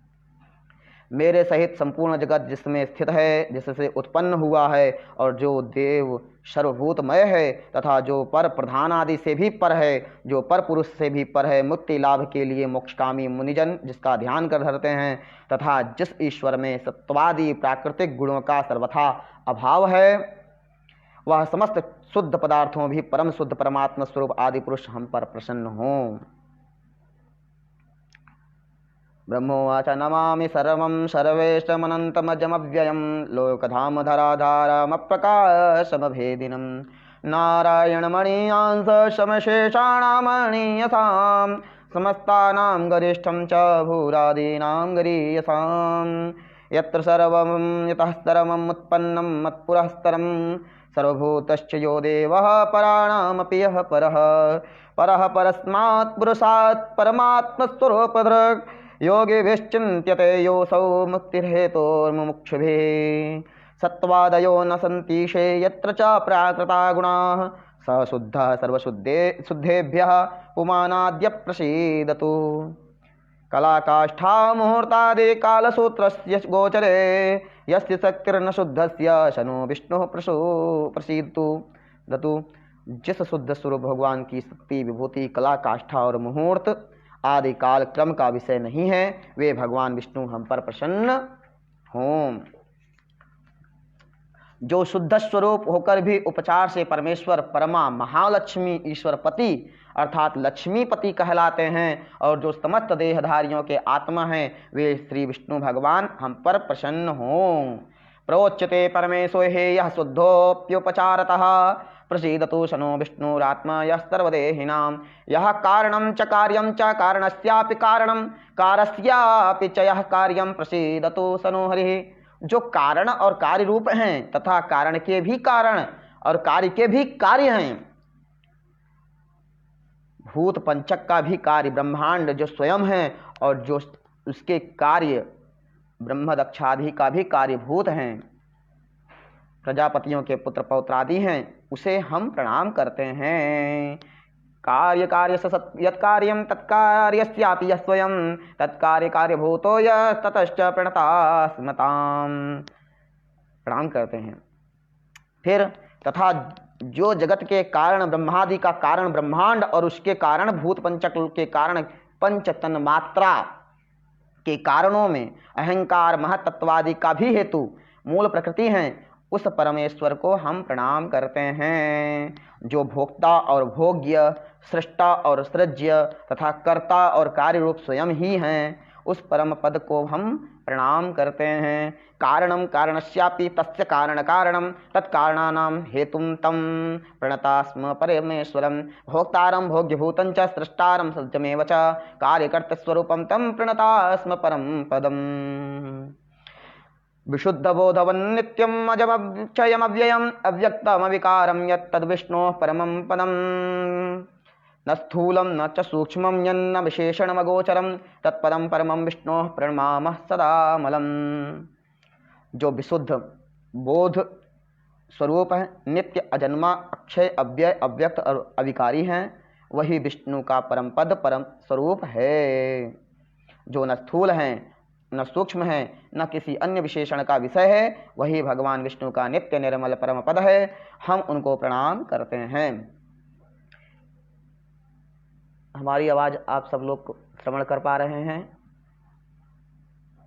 मेरे सहित संपूर्ण जगत जिसमें स्थित है, जिससे उत्पन्न हुआ है, और जो देव सर्वभूतमय है, तथा जो पर प्रधान आदि से भी पर है, जो पर पुरुष से भी पर है, मुक्ति लाभ के लिए मोक्षकामी मुनिजन जिसका ध्यान कर धरते हैं, तथा जिस ईश्वर में सत्वादि प्राकृतिक गुणों का सर्वथा अभाव है, वह समस्त शुद्ध पदार्थों भी परम शुद्ध परमात्मा स्वरूप आदि पुरुष हम पर प्रसन्न हों। ब्रह्मोवाच नमामि सर्वं सर्वेशमनन्तमजमव्ययं लोकधाम धराधारमप्रकाशमभेदिनं नारायणमणीयांश समशेषाणामणीयसां समस्तानां गरिष्ठं च भूरादीनां गरीयसां यत्र सर्वं यतः सर्वम् उत्पन्नं मत्पुरःस्तरं सर्वभूतश्च यो देवः पराणामपि यः परः परस्मात् पुरुषात् परमात्मस्वरूपधृक् योगिभिश्चिन्त्यते योऽसौ मुक्तिर्हेतोर्मुमुक्षुभिः सत्वादयो न सन्तीशे यत्र च प्राकृता गुणाः स शुद्धः सर्वशुद्धेभ्यः पुमानाद्य प्रसीदतु। कलाकाष्ठा मुहूर्तादि कालसूत्रस्य गोचरे यस्य शक्तिर्न शुद्धस्य शनो विष्णुः प्रसीदतु दतु। जिस शुद्ध स्वरूप भगवान की शक्ति विभूति कला काष्ठा और मुहूर्त आदि काल क्रम का विषय नहीं है, वे भगवान विष्णु हम पर प्रसन्न हों। जो शुद्ध स्वरूप होकर भी उपचार से परमेश्वर परमा महालक्ष्मी ईश्वरपति अर्थात लक्ष्मीपति कहलाते हैं और जो समस्त देहधारियों के आत्मा हैं, वे श्री विष्णु भगवान हम पर प्रसन्न हों। प्रोच्यते परमेशो हेयः शुद्धोऽप्युपचारतः प्रसीदतु शनो विष्णुरात्मा यः सर्वदेहिनां यः कारणं च कार्यं च कारणस्यापि कारणं कारस्यापि च यः कार्यं प्रसीदतु शनो हरिः। जो कारण और कार्य रूप हैं तथा कारण के भी कारण और कार्य के भी कार्य हैं, भूत पंचक का भी कार्य ब्रह्मांड जो स्वयं है और जो उसके कार्य ब्रह्मदक्षादि का भी कार्यभूत हैं, प्रजापतियों के पुत्र पौत्रादि हैं, उसे हम प्रणाम करते हैं। कार्य कार्य यत् कार्यं तत्कार्यस्यापि यः स्वयं तत्कार्य कार्यभूतो यः ततश्च प्रणता स्मताम्। प्रणाम करते हैं। फिर तथा जो जगत के कारण ब्रह्मादि का कारण ब्रह्मांड और उसके कारण भूत पंचक के कारण पंच तन्मात्रा के कारणों में अहंकार महत्त्वादि का भी हेतु मूल प्रकृति हैं, उस परमेश्वर को हम प्रणाम करते हैं। जो भोक्ता और भोग्य, सृष्टा और सृज्य तथा कर्ता और कार्य रूप स्वयं ही हैं, उस परम पद को हम प्रणाम करते हैं। कारणं कारणस्यापि तस्य कारण कारणं तत्कारणानां हेतुं तं प्रणता स्म परमेश्वरं भोक्तारं भोग्यभूतं च सृष्टारं सत्यमेव च कार्यकर्तृस्वरूपं तं प्रणता स्म परम पदम्। विशुद्धबोधवन्नित्यम् अजमक्षयमव्ययम् अव्यक्तमविकारं यत्तद्विष्णोः परमं पदम्। न स्थूलं न च सूक्ष्मं यन्न विशेषणमगोचरं तत्पदं परमं विष्णोः प्रणमामः सदामलम्। जो विशुद्ध बोध स्वरूप है, नित्य अजन्मा अक्षय अव्यय अव्यक्त और अविकारी हैं, वही विष्णु का परम पद परम स्वरूप है। जो न स्थूल हैं न सूक्ष्म है न किसी अन्य विशेषण का विषय है, वही भगवान विष्णु का नित्य निर्मल परम पद है। हम उनको प्रणाम करते हैं। हमारी आवाज़ आप सब लोग श्रवण कर पा रहे हैं?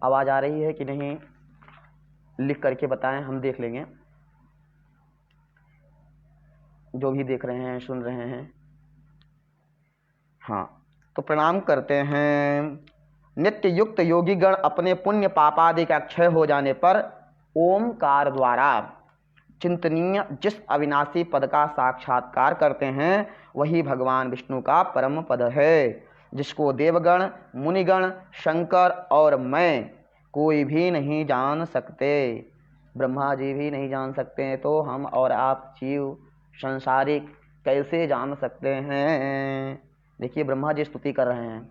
आवाज़ आ रही है कि नहीं लिख करके बताएं, हम देख लेंगे। जो भी देख रहे हैं सुन रहे हैं, हाँ, तो प्रणाम करते हैं। नित्य युक्त योगी गण अपने पुण्य पापादि का क्षय हो जाने पर ओमकार द्वारा चिंतनीय जिस अविनाशी पद का साक्षात्कार करते हैं, वही भगवान विष्णु का परम पद है, जिसको देवगण, मुनिगण, शंकर और मैं कोई भी नहीं जान सकते। ब्रह्मा जी भी नहीं जान सकते, तो हम और आप जीव संसारिक कैसे जान सकते हैं? देखिए ब्रह्मा जी स्तुति कर रहे हैं।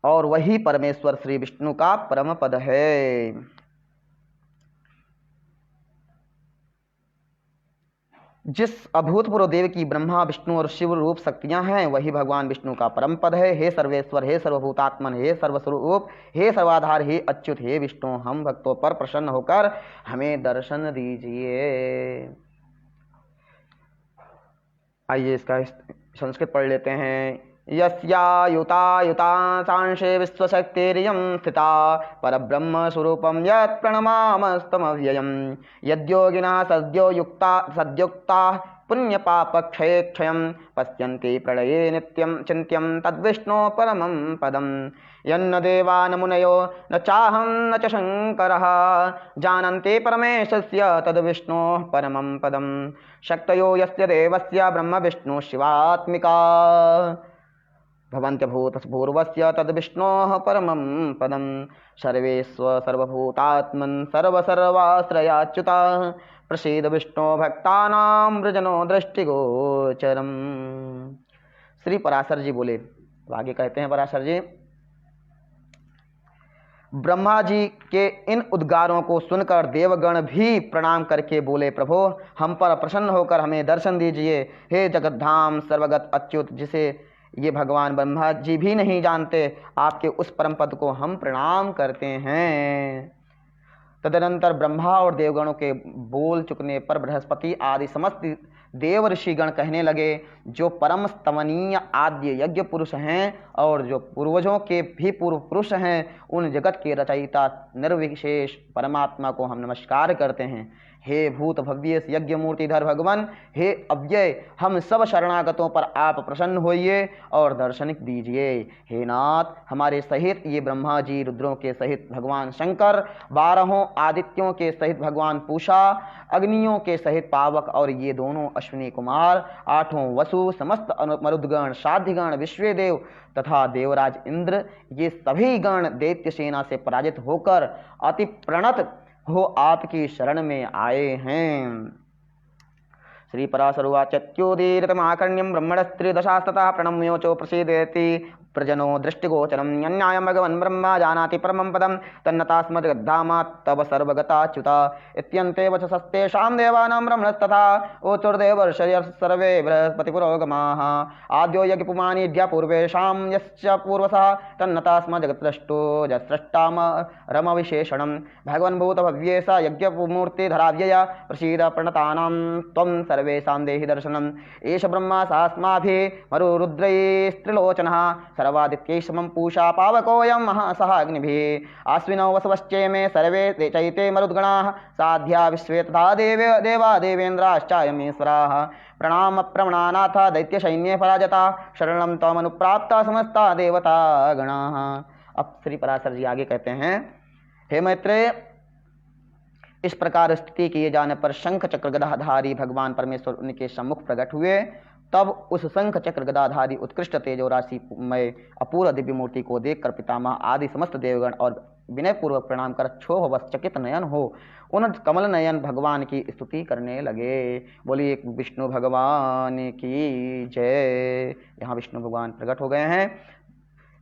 और वही परमेश्वर श्री विष्णु का परम पद है। जिस अभूतपूर्व देव की ब्रह्मा विष्णु और शिव रूप शक्तियां हैं, वही भगवान विष्णु का परम पद है। हे सर्वेश्वर, हे सर्वभूतात्मन, हे सर्वस्वरूप, हे सर्वाधार, हे अच्युत, हे विष्णु, हम भक्तों पर प्रसन्न होकर हमें दर्शन दीजिए। आइए इसका संस्कृत पढ़ लेते हैं। यस्यायुतायुतांशांशे विश्वशक्तिरियं स्थिता परब्रह्म स्वरूपं यत् प्रणमामस्तमव्ययं यद्योगिनः सद्योक्ताः पुण्यपापक्षयक्षयं पश्यन्ति प्रलये नित्यं चिन्त्यं तद्विष्णोः परमं पदं। यन्न देवा न मुनयो न चाहं न च शङ्करः जानन्ति परमेशस्य तद्विष्णोः परमं पदं। शक्तयो यस्य देवस्य ब्रह्म विष्णु शिवात्मिका भवन्त्यभूतपूर्वस्य तद्विष्णोः परमं पदं। सर्वेश्वर सर्वभूतात्मन् सर्वसर्वाश्रयाच्युतः प्रसीद विष्णु भक्तानां वृजनो दृष्टिगोचरम्। श्री पराशर जी बोले। तो आगे कहते हैं पराशर जी, ब्रह्मा जी के इन उद्गारों को सुनकर देवगण भी प्रणाम करके बोले, प्रभु हम पर प्रसन्न होकर हमें दर्शन दीजिए। हे जगद्धाम सर्वगत अच्युत, जिसे ये भगवान ब्रह्मा जी भी नहीं जानते, आपके उस परम पद को हम प्रणाम करते हैं। तदनंतर ब्रह्मा और देवगणों के बोल चुकने पर बृहस्पति आदि समस्त देव ऋषिगण कहने लगे, जो परम स्तवनीय आद्य यज्ञ पुरुष हैं और जो पूर्वजों के भी पूर्व पुरुष हैं, उन जगत के रचयिता निर्विशेष परमात्मा को हम नमस्कार करते हैं। हे भूत भव्य यज्ञ मूर्तिधर भगवान, हे अव्यय, हम सब शरणागतों पर आप प्रसन्न होइए और दर्शन दीजिए। हे नाथ, हमारे सहित ये ब्रह्मा जी, रुद्रों के सहित भगवान शंकर, 12 आदित्यों के सहित भगवान पूषा, अग्नियों के सहित पावक और ये दोनों अश्विनी कुमार, 8 वसु, समस्त मरुदगण, साध्यगण, विश्वदेव तथा देवराज इंद्र, ये सभी गण दैत्य सेना से पराजित होकर अति प्रणत हो आपकी शरण में आए हैं। श्री पराशरुवाच च्योदीरितमाकर्ण्यं ब्रह्मणस्त्रिदशास्ततः प्रणम्योचो प्रसीदेति प्रजनो दृष्टिगोचरं यन्यायं भगवन् ब्रह्मा जानाति परमं पदं तन्नतास्मद्गद्धामा तव सर्वगताच्युता इत्यन्ते वचसस्तेषां देवानां ब्रह्मणस्तथा ओचुर्देवर्षयः सर्वे बृहस्पतिपुरोगमाः आद्यो यज्ञपुमानीढ्य पूर्वेषां यश्च पूर्वसः तन्नतास्मद्जगद्द्रष्टो जस्रष्टामरमविशेषणं भगवन् भूतभव्ये स यज्ञमूर्तिधराव्यय प्रसीद प्रणतानां त्वं सर्वेषां देहि दर्शनम् एष ब्रह्मा सास्माभिः मरुरुद्रैस्त्रिलोचनः सर्वादित्यैः समं पूषा पावकोऽयं महासः अग्निभिः आश्विनौ वसवश्चे मे सर्वे चैते मरुद्गणाः साध्या विश्वे तथा देवा देवेन्द्राश्चायमीश्वराः प्रणाम प्रमणानाथ दैत्यसैन्ये पराजता शरणं त्वमनुप्राप्ता समस्ता देवता गणाः। अब श्री पराशर जी आगे कहते हैं, हे मैत्रेय, इस प्रकार स्तुति किए जाने पर शंख चक्र गदाधारी भगवान परमेश्वर उनके सम्मुख प्रकट हुए। तब उस शंख चक्र गदाधारी उत्कृष्ट तेजो राशिमय अपूर्व दिव्य मूर्ति को देखकर पितामह आदि समस्त देवगण और विनय पूर्वक प्रणाम कर क्षोभवश चकित नयन हो उन कमल नयन भगवान की स्तुति करने लगे। बोलिए विष्णु भगवान की जय। यहाँ विष्णु भगवान प्रकट हो गए हैं।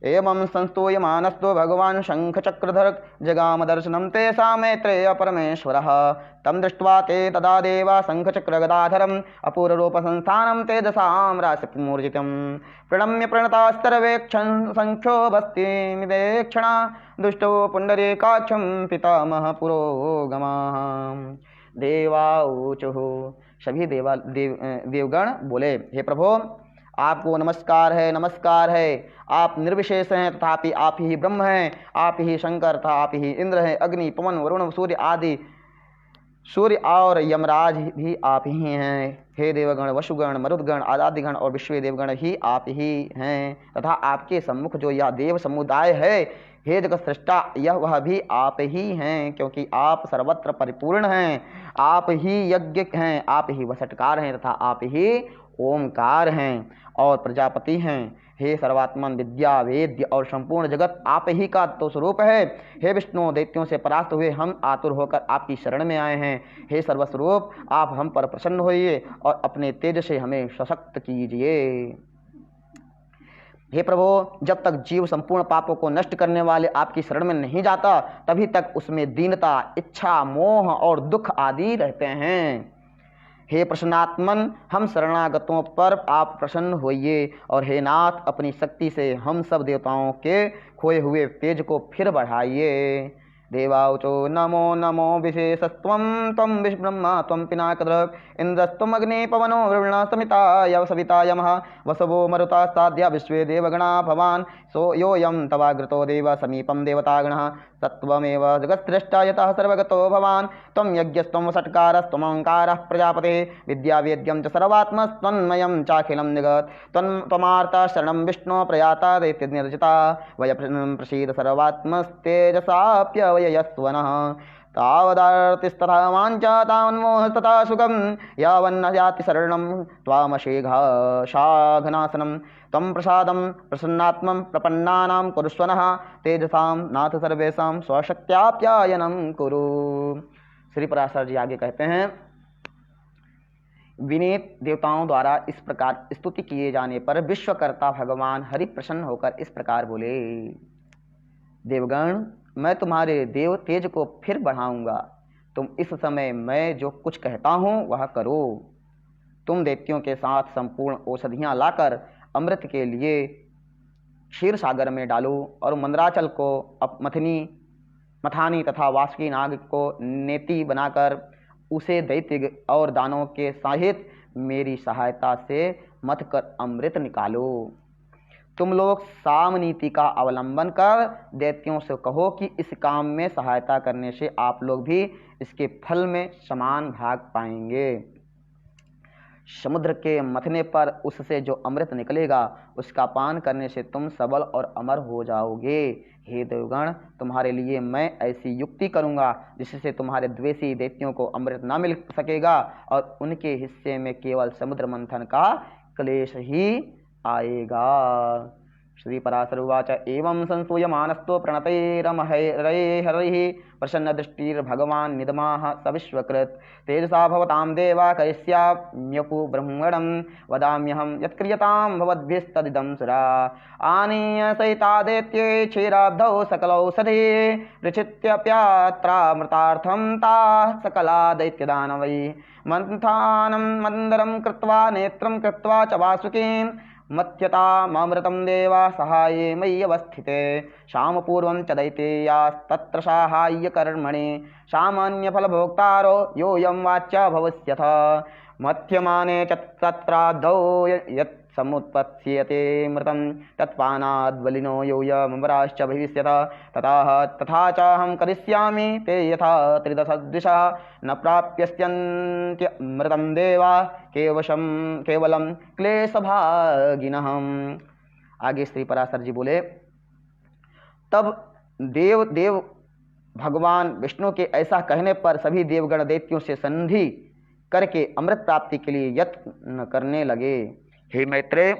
एवं संस्तूयमानस्तो भगवान शंखचक्रधर जगाम दर्शनं तेषां मैत्रेय परमेश्वरः तं दृष्ट्वा ते तदा देवा शंखचक्रगदाधरम् अपूर्वरूपसंस्थानं तेजसां राशिमूर्जितं प्रणम्य प्रणतास्तर्वेक्षन् संक्षोभस्तिमिवेक्षणा दुष्टो पुण्डरीकाक्षं पितामह पुरोगमाः। देवाऊचुः, सभी देवगण बोले, हे प्रभु आपको नमस्कार है, नमस्कार है। आप निर्विशेष हैं तथापि आप ही ब्रह्म हैं, आप ही शंकर तथा आप ही इंद्र हैं। अग्नि, पवन, वरुण, सूर्य आदि, सूर्य और यमराज भी आप ही हैं। हे देवगण, वसुगण, मरुदगण, आदिगण और विश्व देवगण ही आप ही हैं तथा आपके सम्मुख जो यह देव समुदाय है, हे जगत सृष्टा, यह वह भी आप ही हैं, क्योंकि आप सर्वत्र परिपूर्ण हैं। आप ही यज्ञ हैं, आप ही वसटकार हैं तथा आप ही ओमकार हैं और प्रजापति हैं। हे सर्वात्मन, विद्या, वेद्य और संपूर्ण जगत आप ही का तो स्वरूप है। हे विष्णु, दैत्यों से परास्त हुए हम आतुर होकर आपकी शरण में आए हैं। हे सर्वस्वरूप, आप हम पर प्रसन्न होइए और अपने तेज से हमें सशक्त कीजिए। हे प्रभु, जब तक जीव संपूर्ण पापों को नष्ट करने वाले आपकी शरण में नहीं जाता, तभी तक उसमें दीनता, इच्छा, मोह और दुख आदि रहते हैं। हे प्रसन्नात्मन, हम शरणागतों पर आप प्रसन्न होइए और हे नाथ, अपनी शक्ति से हम सब देवताओं के खोए हुए तेज को फिर बढ़ाइए। देवाऊचो नमो नमो विशेषस्त्वं त्वं विश्वब्रह्मा त्वं पिनाकदृक् इंद्रस्त्वं अग्नि पवनो वरुणः समिता यव सविता यमः वसवो मरुता साध्या विश्वे देवगणा भवान् सो योऽयं तवाग्रतो देव समीपं देवतागणः तत्त्वमेव जगत्सृष्टा यतः सर्वगतो भवान् त्वं यज्ञस्त्वं वषट्कारस्त्वमोङ्कारः प्रजापतिः विद्यावेद्यं च सर्वात्मस्त्वन्मयं चाखिलं जगत् त्वमार्ता शरणं विष्णो प्रयाता दैत्यनिर्जिता वय प्रसीद सर्वात्मस्तेजसाप्यवयस्वनः तावदार्तिस्तथा वाञ्छा तावन्मोहस्तथा सुखं यावन्न याति शरणं त्वामशेघाशाघनासनं त्वं प्रसादं प्रसन्नात्मं प्रपन्नानां कुरुष्वनः तेजसां नाथ सर्वेषां स्वशक्त्याप्यायनं कुरु। श्री पराशर जी आगे कहते हैं, विनीत देवताओं द्वारा इस प्रकार स्तुति किए जाने पर विश्वकर्ता भगवान हरि प्रसन्न होकर इस प्रकार बोले, देवगण, मैं तुम्हारे देव तेज को फिर बढ़ाऊंगा। तुम इस समय मैं जो कुछ कहता हूँ वह करो। तुम दैत्यों के साथ संपूर्ण औषधियाँ लाकर अमृत के लिए क्षीर सागर में डालो और मंदराचल को मथानी तथा वासुकी नाग को नेति बनाकर उसे दैत्य और दानों के सहित मेरी सहायता से मथ कर अमृत निकालो। तुम लोग साम नीति का अवलंबन कर दैत्यों से कहो कि इस काम में सहायता करने से आप लोग भी इसके फल में समान भाग पाएंगे। समुद्र के मथने पर उससे जो अमृत निकलेगा उसका पान करने से तुम सबल और अमर हो जाओगे। हे देवगण, तुम्हारे लिए मैं ऐसी युक्ति करूंगा जिससे तुम्हारे द्वेषी दैत्यों को अमृत न मिल सकेगा और उनके हिस्से में केवल समुद्र मंथन का क्लेश ही आएगा। श्री पराशर उवाच एवं संसूयमानस्तो प्रणतैरमहैरैः प्रसन्नदृष्टिर्भगवान् निदमाः सविश्वकृत् तेजसा भवतां देवा करिष्याम्यपु ब्रह्मणं वदाम्यहं यत्क्रियतां भवद्भिस्तदिदं सुरा आनीय सहितादेत्ये क्षीराब्धौ सकलौषधे पृच्छित्यप्यात्रामृतार्थं ताः सकला दैत्यदानवैः मन्थानं मन्दरं कृत्वा नेत्रं कृत्वा च वासुकीं मथ्यतामृतं देवा सहाये मयि अवस्थिते शामपूर्वं च दैतेयास्तत्र साहाय्यकर्मणि सामान्यफलभोक्तारो योऽयं वाच्य भविष्यथ मथ्यमाने च तत्राब्धौ यत् समुत्पत्स्यते मृतं तत्पानाद्वलिनो यूयमराश्च भविष्यत तथा चाहं करिष्यामि ते यथा त्रिदशद्विषः न प्राप्यस्यन्त्यमृतं देवा केवलं क्लेशभागिनः। आगे श्री पराशर जी बोले, तब देव भगवान विष्णु के ऐसा कहने पर सभी देवगण दैत्यों से संधि करके अमृत प्राप्ति के लिए यत्न करने लगे। हे मैत्रेय,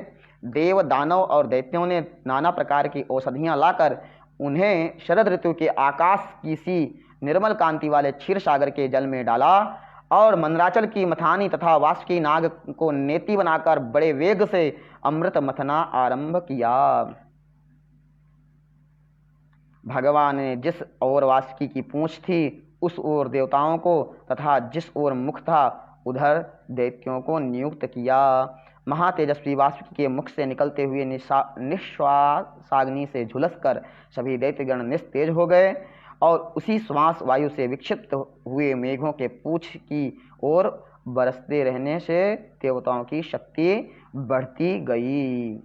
देव दानव और दैत्यों ने नाना प्रकार की औषधियाँ लाकर उन्हें शरद ऋतु के आकाश की सी निर्मल कांति वाले क्षीर सागर के जल में डाला और मंदराचल की मथानी तथा वासुकी नाग को नेति बनाकर बड़े वेग से अमृत मथना आरंभ किया। भगवान ने जिस ओर वासुकी की पूंछ थी उस ओर देवताओं को तथा जिस ओर मुख था उधर दैत्यों को नियुक्त किया। महातेजस्वी वासुकी के मुख से निकलते हुए निश्वासाग्नि से झुलसकर सभी दैत्यगण निस्तेज हो गए और उसी श्वास वायु से विक्षिप्त हुए मेघों के पूंछ की ओर बरसते रहने से देवताओं की शक्ति बढ़ती गई।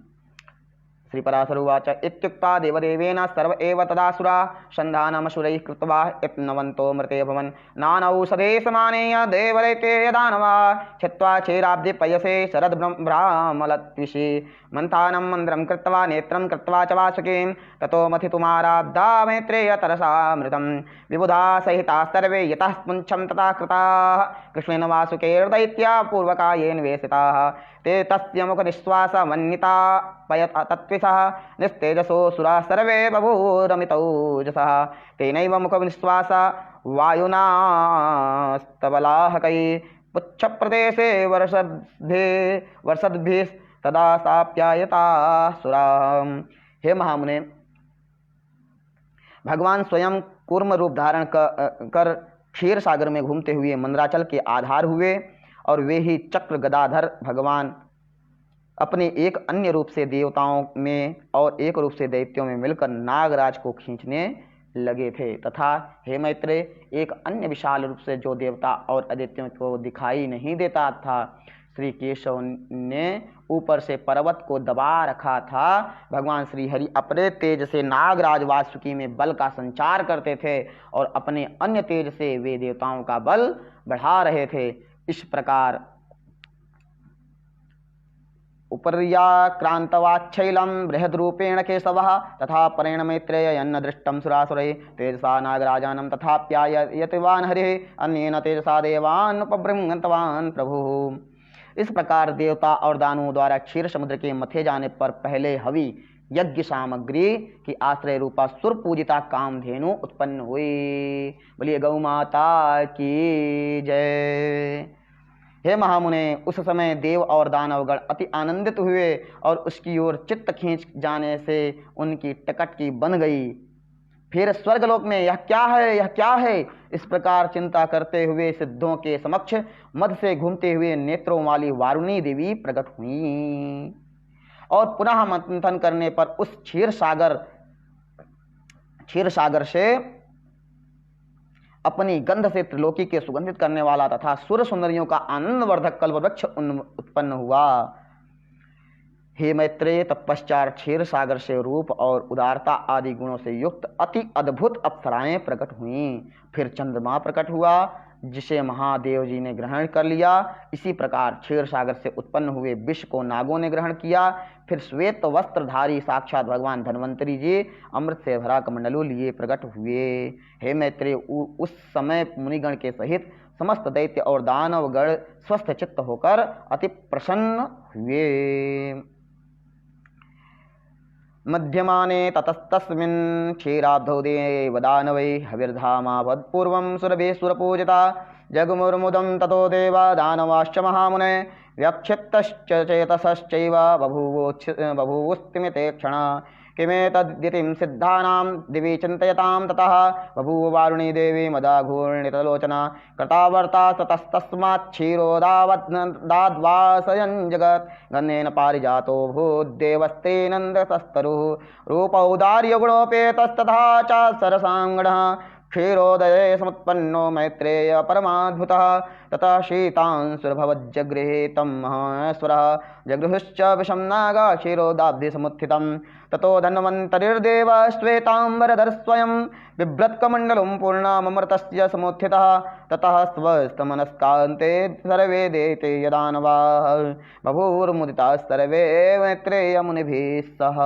श्री पराशर उवाच इत्युक्ता देवदेवेन सर्व एव तदासुरा संधानमसुरैः कृत्वा यत्नवन्तो मृते भवन् नानौषधे समानेय देवदैत्ये दानवा छित्त्वा क्षीराब्धे पयसे शरद्भ्रामलत्विषे मन्थानं मन्द्रं कृत्वा नेत्रं कृत्वा च वासुकीं ततो मथितुमाराब्धा मैत्रेय तरसामृतं विबुधा सहिता सर्वे यतः पुञ्छं तथा कृताः कृष्णेन वासुकेर्दैत्या पूर्वकायेन वेशिताः ते तस्य मुखनिश्वासमन्विता पयत तत्त्विषः निस्तेजसो सुराः सर्वे बभूरमितौजसः तेनैव मुखनिश्वास वायुनास्तबलाहकैः पुच्छप्रदेशे वर्षद्भिस्तदा साप्यायताः सुराः। हे महामुने, भगवान स्वयं कूर्म रूप धारण कर क्षीर सागर में घूमते हुए मंदराचल के आधार हुए और वे ही चक्र गदाधर भगवान अपने एक अन्य रूप से देवताओं में और एक रूप से दैत्यों में मिलकर नागराज को खींचने लगे थे। तथा हे मैत्रेय, एक अन्य विशाल रूप से जो देवता और अदैत्यों को दिखाई नहीं देता था, श्री केशव ने ऊपर से पर्वत को दबा रखा था। भगवान श्री हरि अपने तेज से नागराज वासुकी में बल का संचार करते थे और अपने अन्य तेज से वे देवताओं का बल बढ़ा रहे थे। इस प्रकार उपर्याक्रांतवाच्छैलं बृहद्रूपेण केशवः तथा परेण मैत्रेय यन्न दृष्टं सुरासुरैः तेजसा नागराजानं तथाप्यायतिवान् हरिः अन्येन तेजसा देवान् उपबृंहतवान् प्रभुः। इस प्रकार देवता और दानवों द्वारा क्षीर समुद्र के मथे जाने पर पहले हवि यज्ञ सामग्री की आश्रय रूपा सुर पूजिता कामधेनु उत्पन्न हुई। बोलिए गौ माता की जय। हे महामुने, उस समय देव और दानवगण अति आनंदित हुए और उसकी ओर चित्त खींच जाने से उनकी टकटकी बन गई। फिर स्वर्गलोक में यह क्या है, यह क्या है, इस प्रकार चिंता करते हुए सिद्धों के समक्ष मद से घूमते हुए नेत्रों वाली वारुणी देवी प्रकट हुई और पुनः मंथन करने पर उस क्षीर सागर से अपनी गंध से त्रिलोकी के सुगंधित करने वाला तथा सुर सुंदरियों का आनंदवर्धक कल्पवृक्ष उत्पन्न हुआ। हे मैत्रेय, तत्पश्चात क्षीर सागर से रूप और उदारता आदि गुणों से युक्त अति अद्भुत अप्सराएं प्रकट हुईं। फिर चंद्रमा प्रकट हुआ जिसे महादेव जी ने ग्रहण कर लिया। इसी प्रकार क्षीर सागर से उत्पन्न हुए विष को नागों ने ग्रहण किया। फिर श्वेत वस्त्रधारी साक्षात भगवान धन्वंतरी जी अमृत से भरा कमंडलू लिए प्रकट हुए। हे मैत्रेय, उस समय मुनिगण के सहित समस्त दैत्य और दानवगण स्वस्थ चित्त होकर अति प्रसन्न हुए। मध्यमाने ततस्तस्मिन् क्षीराब्धौ देवदानवै हविर्धामावत्पूर्वं सुरभिः सुरपूजिता जगमुर्मुदं ततो देवा दानवाश्च महामुने व्यक्षिप्तश्च चेतसश्चैव बभूवुस्तिमिते क्षणा किमेतद्दितिं सिद्धानां दिवि चिन्तयतां ततः बभूव वारुणी देवी मदाघूर्णितलोचना कृतावर्ता ततस्तस्मात् क्षीरोदाद्वासयन् जगत् गन्धेन पारिजातो भूद्देवस्तेनन्दतस्तरुः रूपौदार्यगुणोपेतस्तथा च सरसाङ्गणः क्षीरोदये समुत्पन्नो मैत्रेय परमाद्भुतः ततः शीतांशुर्भवज्जगृहे तं महेश्वरः जगृहुश्च विषं नागा क्षीरोदाब्धि समुत्थितं ततो धन्वन्तरिर्देव श्वेताम्बरधर स्वयं बिभ्रत्कमण्डलं पूर्णममृतस्य समुत्थितः ततः स्वस्तमनस्कान्ते सर्वे देते यदानवाः बभूवुर्मुदिताः सर्वे मैत्रेय मुनिभिः सह।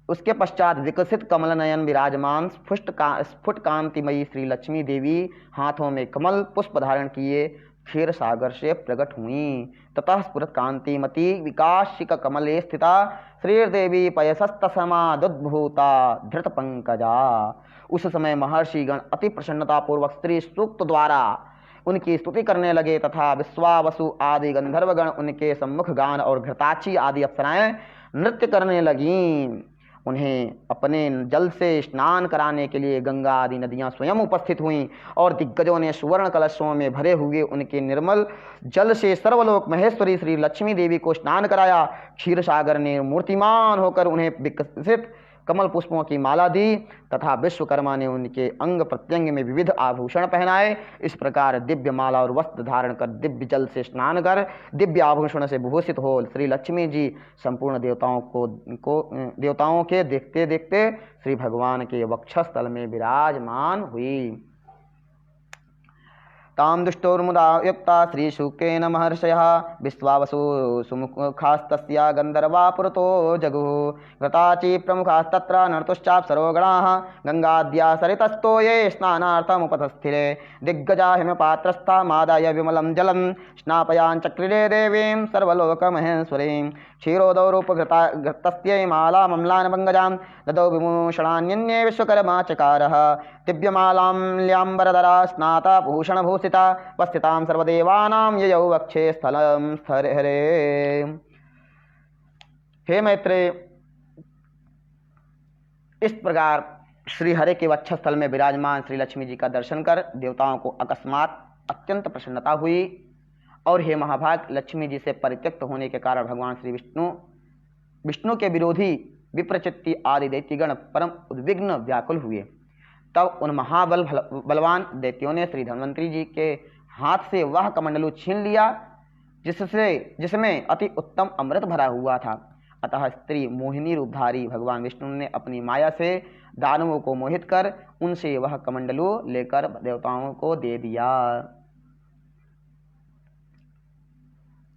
उसके पश्चात विकसित कमल नयन विराजमान स्फुट कांतिमयी श्री लक्ष्मी देवी हाथों में कमल पुष्प धारण किए क्षीर सागर से प्रकट हुई। ततः स्फुरत कांतिमती विकासिक कमले स्थिता श्रीदेवी पयसस्तसमादुद्भूता धृत पंकजा। उस समय महर्षिगण अति प्रसन्नता पूर्वक स्त्री सूक्त द्वारा उनकी स्तुति करने लगे तथा विश्वावसु आदि गंधर्वगण उनके सम्मुख गान और घृताची आदि अप्सराएं नृत्य करने लगीं। उन्हें अपने जल से स्नान कराने के लिए गंगा आदि नदियां स्वयं उपस्थित हुईं और दिग्गजों ने सुवर्ण कलशों में भरे हुए उनके निर्मल जल से सर्वलोक महेश्वरी श्री लक्ष्मी देवी को स्नान कराया। क्षीर सागर ने मूर्तिमान होकर उन्हें विकसित कमल पुष्पों की माला दी तथा विश्वकर्मा ने उनके अंग प्रत्यंग में विविध आभूषण पहनाए। इस प्रकार दिव्य माला और वस्त्र धारण कर दिव्य जल से स्नान कर दिव्य आभूषण से विभूषित हो श्री लक्ष्मी जी संपूर्ण देवताओं के देखते देखते श्री भगवान के वक्षस्थल में विराजमान हुई। तां दुष्टोर्मुदा युक्ता श्रीशुकेन महर्षयः विश्वावसु सुमुखास्तस्या गन्धर्वा पुरतो जगुः घृताची प्रमुखास्तत्र नर्तुश्चाप्सरो गणाः गंगाद्या सरितस्तो ये स्नानार्थमुपतस्थिरे दिग्गजा हिमपात्रस्था मादाय विमलं जलं स्नापयाञ्चक्रिरे देवीं सर्वलोकमहेश्वरीं क्षीरोदौ रूपघृतस्यै माला मम्लानपङ्कजां ददौ विभूषणान्यन्ये विश्वकर्मा चकारः दिव्यमालाम्ल्याम्बरधरा स्नाता भूषणभूषिता वस्थितां सर्वदेवानां ययौ वक्षे स्थलं स्थरे। हे मैत्रेय, इस प्रकार श्री हरे के वक्षस्थल में विराजमान श्री लक्ष्मी जी का दर्शन कर देवताओं को अकस्मात अत्यंत प्रसन्नता हुई और हे महाभाग, लक्ष्मी जी से परित्यक्त होने के कारण भगवान श्री विष्णु के विरोधी विप्रचित्ति आदि दैत्यगण परम उद्विग्न व्याकुल हुए। तब उन बलवान दैत्यों ने श्री धन्वंतरी जी के हाथ से वह कमंडलू छीन लिया जिसमें अति उत्तम अमृत भरा हुआ था। अतः स्त्री मोहिनी रूपधारी भगवान विष्णु ने अपनी माया से दानवों को मोहित कर उनसे वह कमंडलू लेकर देवताओं को दे दिया।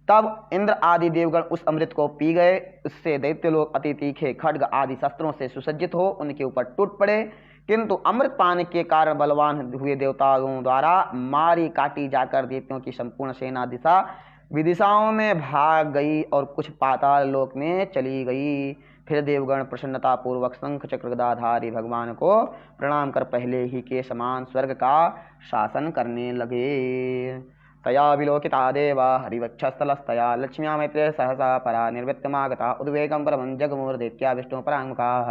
तब इंद्र आदि देवगण उस अमृत को पी गए। उससे दैत्य लोग अति तीखे खड्ग आदि शस्त्रों से सुसज्जित हो उनके ऊपर टूट पड़े, किंतु अमृत पाने के कारण बलवान हुए देवताओं द्वारा मारी काटी जाकर दैत्यों की संपूर्ण सेना दिशा विदिशाओं में भाग गई और कुछ पाताल लोक में चली गई। फिर देवगण प्रसन्नता पूर्वक शंख चक्र गदाधारी भगवान को प्रणाम कर पहले ही के समान स्वर्ग का शासन करने लगे। तया विलोकिता देवा हरिवक्षस्थलस्तया लक्ष्म्या मैत्रेय सहसा परा निर्वृत्तमागता उद्वेगं परमं जगमुर्दैत्या विष्णुपराङ्मुखाः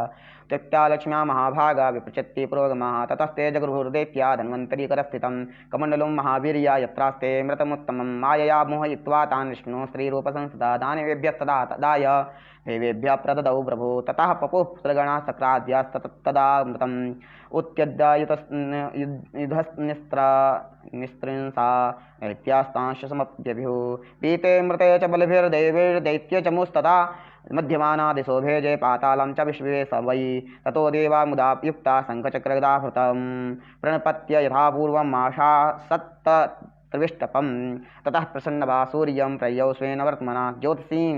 त्यक्त्या लक्ष्म्या महाभागा विप्रचित्ति पुरोगमाः ततस्ते जगुर्दैत्या धन्वन्तरीकरस्थितं कमण्डलुं महावीर्या यत्रास्ते मृतमुत्तमं मायया मोहयित्वा तान् विष्णुः स्त्रीरूपसंस्थिता दानवेभ्यस्तदा तदाय देवेभ्यः प्रददौ प्रभो ततः पपुः सृगणाः सक्राद्यास्तदा मृतम् उत्त्यज्य युधनिस्त्रिंसा दैत्यास्तांश समप्यभ्युः पीते मृते च बलिभिर्दैवैर्दैत्य च मुस्तथा मध्यमाना दिशो भेजे पातालं च विश्वे स वै ततो देवा मुदा युक्ता शङ्खचक्रगदाहृतं प्रणपत्य यथा पूर्वम् आशा सत्तविष्टपं ततः प्रसन्नभा सूर्यं प्रयौ स्वेन वर्त्मना ज्योतिषीं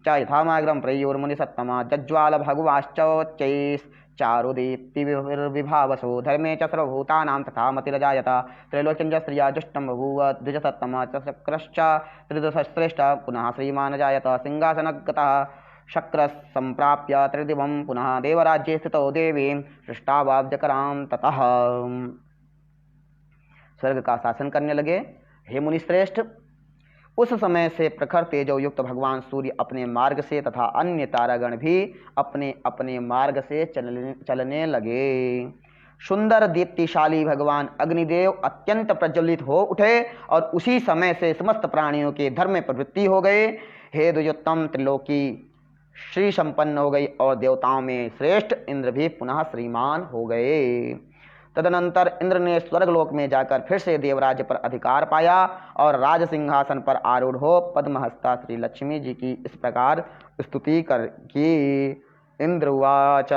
च यथामाग्रं प्रयोर्मुनिसत्तमा जज्ज्वाल भगवाश्चैश्चारुदीप्तिविभावसो धर्मे च सर्वभूतानां तथा मतिरजायत त्रैलोक्यं च श्रिया जुष्टं बभूव द्विजसत्तमा च शक्रश्च त्रिदशश्रेष्ठ पुनः श्रीमान् जायत सिंहासनगतः शक्रः सम्प्राप्य त्रिदिवं पुनः देवराज्ये स्थितो देवीं सृष्टावाब्जकरां ततः स्वर्ग का शासन करने लगे। हे मुनिश्रेष्ठ, उस समय से प्रखर तेजो युक्त भगवान सूर्य अपने मार्ग से तथा अन्य तारागण भी अपने अपने मार्ग से चलने लगे। सुंदर दीप्तिशाली भगवान अग्निदेव अत्यंत प्रज्वलित हो उठे और उसी समय से समस्त प्राणियों के धर्म में प्रवृत्ति हो गए। हे द्विजोत्तम, त्रिलोकी श्री संपन्न हो गई और देवताओं में श्रेष्ठ इंद्र भी पुनः श्रीमान हो गए। तदनंतर इंद्र ने स्वर्गलोक में जाकर फिर से देवराज्य पर अधिकार पाया और राज सिंहासन पर आरूढ़ हो पद्महस्ता श्री लक्ष्मी जी की इस प्रकार स्तुति कर की। इंद्र उवाच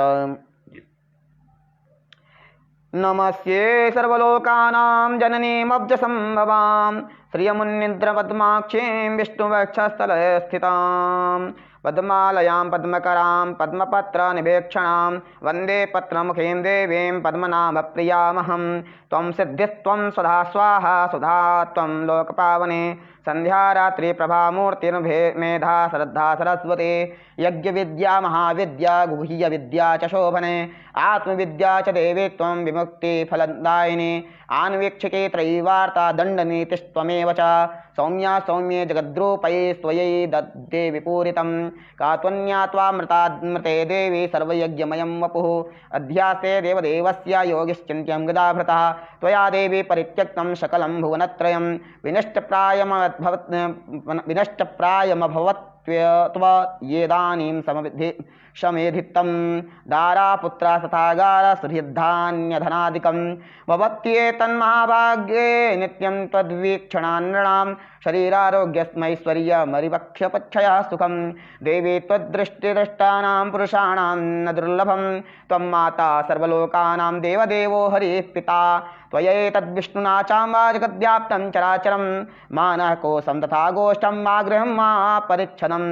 नमस्ये सर्वलोकानां जननीमब्ज संभवां श्रियमुन्निद्र पद्माक्षीं विष्णुवक्षस्थले स्थितां पद्मालयां पद्मकरां पद्मपत्र निवेक्षणां वन्दे पत्रमुखीं देवीं पद्मनाभप्रियामहं त्वं सिद्धिस्त्वं सुधा स्वाहा सुधा त्वं लोकपावने संध्या रात्रि प्रभामूर्तिर्भे मेधा श्रद्धा सरस्वती यज्ञविद्या महाविद्या गुह्य विद्या च शोभने आत्मविद्या च देवी त्वं विमुक्तिफलदायिनी आन्वीक्षिके त्रयीवार्ता दण्डनीतिस्त्वमेव च सौम्या सौम्ये जगद्रूपये त्वयि दद्दे विपूरितं का त्वन्या त्वामृते देवी सर्वयज्ञमयं वपुः अध्यासे देवदेवस्य योगिश्चिन्त्यं गदाभृतः त्वया देवी परित्यक्तं सकलं भुवनत्रयं विनष्टप्रायमभवत् त्वयेदानीं समेधितं दारापुत्रा तथागार सुहृद्धान्यधनादिकं भवत्येतन्महाभाग्ये नित्यं त्वद्वीक्षणान्नृणां शरीरारोग्यस्मैश्वर्यमरिवक्ष्यपच्छया सुखं देवी त्वद्दृष्टिदृष्टानां पुरुषाणां न दुर्लभं त्वं माता सर्वलोकानां देवदेवो हरिः पिता त्वयैतद्विष्णुना चाम्बा जगद्व्याप्तं चराचरं मा नः कोशं तथा गोष्ठं मा गृहं मा परिच्छनं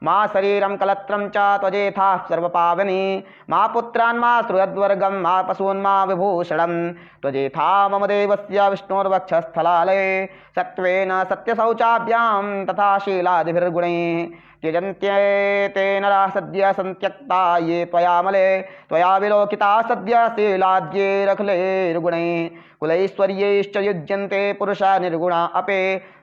मा शरीरं कलत्रं च त्वजेथाः सर्वपावनी मा पुत्रान् मा सुहृद्वर्गं मा पशून् मा विभूषणं त्वजेथा मम देवस्य विष्णोर्वक्षस्थलालये सत्त्वेन सत्यशौचाभ्यां तथा शीलादिभिर्गुणैः त्यजन्त्येते नराः सद्य संत्यक्ता ये त्वयामले त्वया विलोकिता सद्य शीलाद्यैरखिलैर्गुणैः कुलैश्वर्यैश्च युज्यन्ते पुरुषा निर्गुणा अपे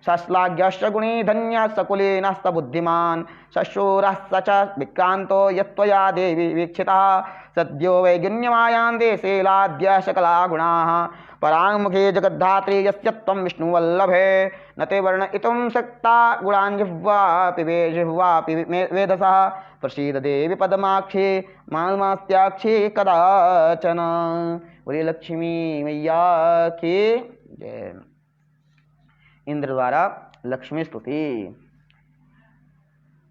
सश्लाघ्यश्च गुणी धन्यः सकुलीनः स बुद्धिमान् सशूरः स च विक्रान्तो यत्त्वया देवी वीक्षितः सद्यो वैगिन्यमायान्ते शीलाद्य सकला गुणाः पराङ्मुखे जगद्धात्री यस्य त्वं विष्णुवल्लभे न ते वर्णयितुं शक्ता गुणान् जिह्वापि वेधसः प्रसीद देवी पद्माक्षी मास्त्याक्षी कदाचन। बोलिए लक्ष्मी मैया की जय। इंद्र द्वारा लक्ष्मी स्तुति।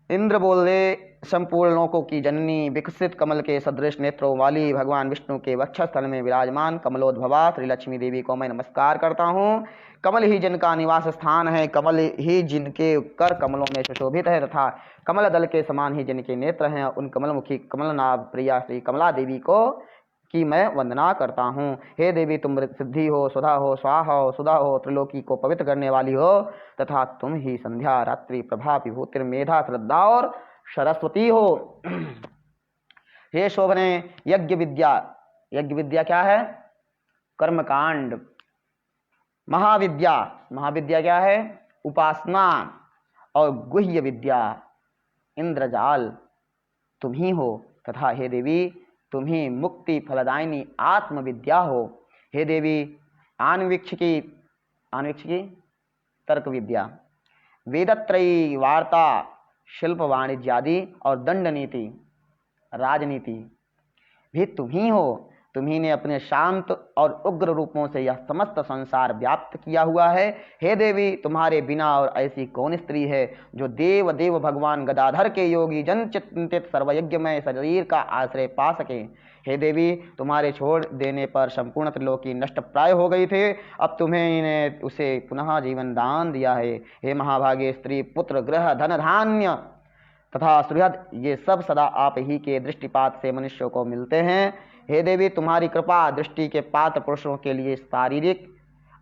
इंद्र बोले संपूर्ण लोकों की जननी विकसित कमल के सदृश नेत्रों वाली भगवान विष्णु के वक्षस्थल में विराजमान कमलोद्भवा श्री लक्ष्मी देवी को मैं नमस्कार करता हूँ। कमल ही जिनका निवास स्थान है, कमल ही जिनके कर कमलों में सुशोभित है तथा कमल दल के समान ही जिनके नेत्र हैं, उन कमलमुखी कमलनाभ प्रिया श्री कमला देवी को की मैं वंदना करता हूँ। हे देवी, तुम सिद्धि हो, सुधा हो, स्वाहा हो, सुधा हो, त्रिलोकी को पवित्र करने वाली हो तथा तुम ही संध्या रात्रि प्रभा विभूतिर मेधा श्रद्धा और सरस्वती हो। हे शोभने यज्ञ विद्या, यज्ञ विद्या क्या है? कर्मकांड, महाविद्या, महाविद्या क्या है? उपासना। और गुह्य विद्या इंद्रजाल तुम ही हो, तथा हे देवी तुम ही मुक्ति फलदायिनी आत्मविद्या हो। हे देवी आन्वीक्षिकी तर्क विद्या, वेदत्रयी वार्ता, शिल्प वाणिज्यादि और दंड नीति राजनीति भी तुम ही हो। तुम्ही ने अपने शांत और उग्र रूपों से यह समस्त संसार व्याप्त किया हुआ है। हे देवी तुम्हारे बिना और ऐसी कौन स्त्री है जो देव देव भगवान गदाधर के योगी जन चिंतित सर्वयज्ञमय शरीर का आश्रय पा सके। हे देवी तुम्हारे छोड़ देने पर संपूर्ण त्रिलोकी नष्ट प्राय हो गई थे, अब तुम्हें उसे पुनः जीवन दान दिया है। हे महाभागे स्त्री पुत्र गृह धन धान्य तथा सुहृद ये सब सदा आप ही के दृष्टिपात से मनुष्यों को मिलते हैं। हे देवी तुम्हारी कृपा दृष्टि के पात्र पुरुषों के लिए शारीरिक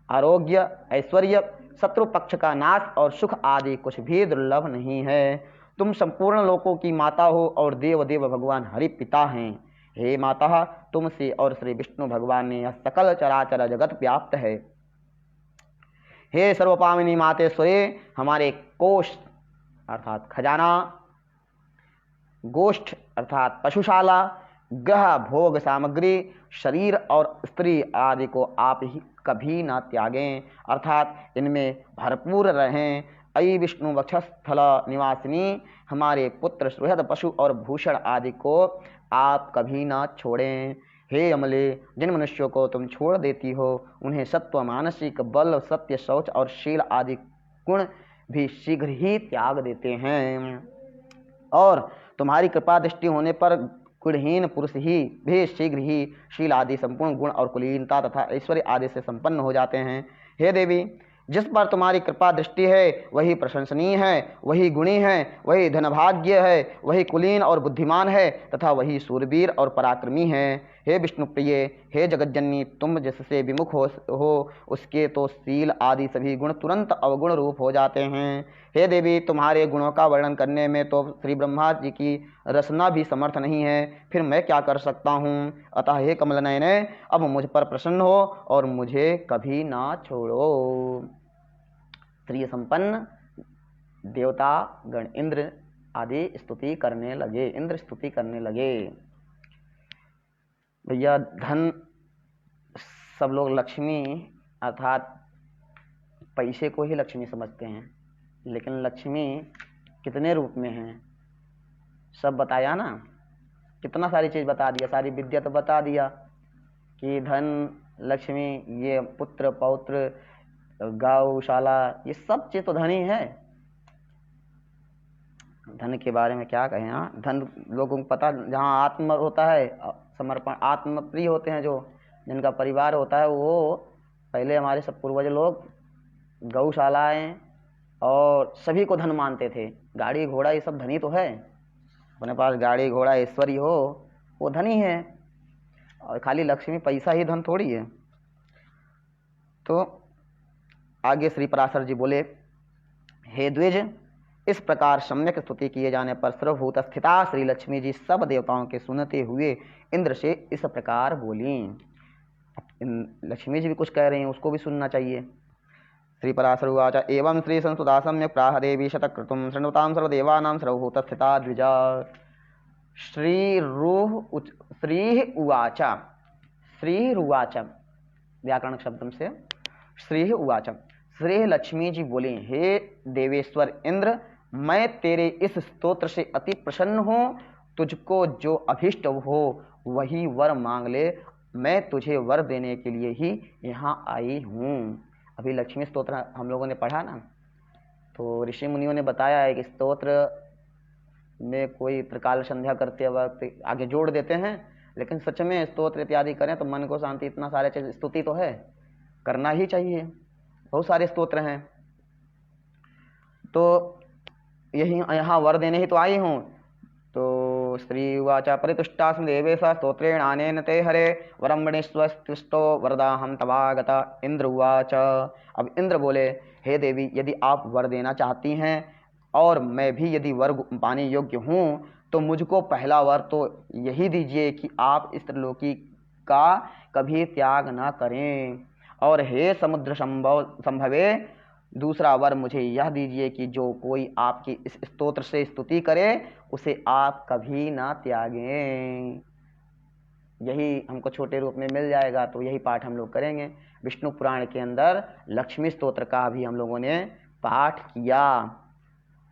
आरोग्य, ऐश्वर्य, शत्रु पक्ष का नाश और सुख आदि कुछ भी दुर्लभ नहीं है। तुम संपूर्ण लोकों की माता हो और देव देव भगवान हरि पिता हैं। हे माता तुमसे और श्री विष्णु भगवान ने यह सकल चराचर जगत व्याप्त है। हे सर्वपामिनी मातेश्वरे हमारे कोष अर्थात खजाना, गोष्ठ अर्थात पशुशाला, ग्रह भोग सामग्री, शरीर और स्त्री आदि को आप ही कभी ना त्यागें, अर्थात इनमें भरपूर रहें। अयि विष्णु वक्षस्थल निवासिनी हमारे पुत्र सुहृद पशु और भूषण आदि को आप कभी ना छोड़ें। हे अमले जिन मनुष्यों को तुम छोड़ देती हो उन्हें सत्व, मानसिक बल, सत्य, शौच और शील आदि गुण भी शीघ्र ही त्याग देते हैं। और तुम्हारी कृपा दृष्टि होने पर गुणहीन पुरुष ही भी शीघ्र ही शील आदि संपूर्ण गुण और कुलीनता तथा ऐश्वर्य आदि से संपन्न हो जाते हैं। हे देवी जिस पर तुम्हारी कृपा दृष्टि है वही प्रशंसनीय है, वही गुणी है, वही धनभाग्य है, वही कुलीन और बुद्धिमान है तथा वही सूरवीर और पराक्रमी है। हे विष्णु प्रिय, हे जगज्जननी तुम जिससे विमुख हो उसके तो शील आदि सभी गुण तुरंत अवगुण रूप हो जाते हैं। हे देवी तुम्हारे गुणों का वर्णन करने में तो श्री ब्रह्मा जी की रचना भी समर्थ नहीं है, फिर मैं क्या कर सकता हूँ। अतः हे कमलनयने अब मुझ पर प्रसन्न हो और मुझे कभी ना छोड़ो। श्री संपन्न देवता गण इंद्र आदि स्तुति करने लगे, इंद्र स्तुति करने लगे। भैया धन सब लोग लक्ष्मी अर्थात पैसे को ही लक्ष्मी समझते हैं, लेकिन लक्ष्मी कितने रूप में हैं सब बताया ना, कितना सारी चीज़ बता दिया, सारी विद्या तो बता दिया कि धन लक्ष्मी ये पुत्र पौत्र गौशाला ये सब चीज़ तो धन ही है। धन के बारे में क्या कहें। हाँ धन लोगों को पता, जहाँ आत्म होता है समर्पण, आत्म प्रिय होते हैं जो जिनका परिवार होता है वो पहले हमारे सब पूर्वज लोग गौशालाएं और सभी को धन मानते थे। गाड़ी घोड़ा ये सब धनी तो है, अपने पास गाड़ी घोड़ा ऐश्वर्य हो वो धनी है, और खाली लक्ष्मी पैसा ही धन थोड़ी है। तो आगे श्री पराशर जी बोले, हे द्विज इस प्रकार सम्यक स्तुति किए जाने पर सर्वभूत स्थिता श्री लक्ष्मी जी सब देवताओं के सुनते हुए इंद्र से इस प्रकार बोली। लक्ष्मी जी भी कुछ कह रही हैं, उसको भी सुनना चाहिए। श्री पराशर उवाच एवं श्री संस्तुता सम्यक प्राह देवी शतक्रतुं शृण्वतां सर्वदेवानां सर्वभूत स्थिता द्विजा। श्री उवाच, श्री उवाच व्याकरण शब्दों से श्री उवाच, श्री लक्ष्मी जी बोली, हे देवेश्वर इंद्र मैं तेरे इस स्तोत्र से अति प्रसन्न हूँ, तुझको जो अभीष्ट हो वही वर मांग ले, मैं तुझे वर देने के लिए ही यहाँ आई हूँ। अभी लक्ष्मी स्तोत्र हम लोगों ने पढ़ा ना, तो ऋषि मुनियों ने बताया है कि स्तोत्र में कोई त्रिकाल संध्या करते वक्त आगे जोड़ देते हैं, लेकिन सच में स्तोत्र इत्यादि करें तो मन को शांति, इतना सारे चीज स्तुति तो है, करना ही चाहिए। बहुत सारे स्तोत्र हैं, तो यही यहाँ वर देने ही तो आई हूँ। तो श्री उवाच परितुष्टास्मि देवेश स्तोत्रेण आनेन ते हरे वरम वृणीष्वस्तुष्टो वरदाहं तवागता। इंद्र उवाच, अब इंद्र बोले, हे देवी यदि आप वर देना चाहती हैं और मैं भी यदि वर पाने योग्य हूँ तो मुझको पहला वर तो यही दीजिए कि आप इस त्रिलोकी का कभी त्याग ना करें। और हे समुद्र संभवे, दूसरा वर मुझे यह दीजिए कि जो कोई आपकी इस स्तोत्र से स्तुति करे उसे आप कभी ना त्यागें। यही हमको छोटे रूप में मिल जाएगा तो यही पाठ हम लोग करेंगे। विष्णु पुराण के अंदर लक्ष्मी स्तोत्र का भी हम लोगों ने पाठ किया,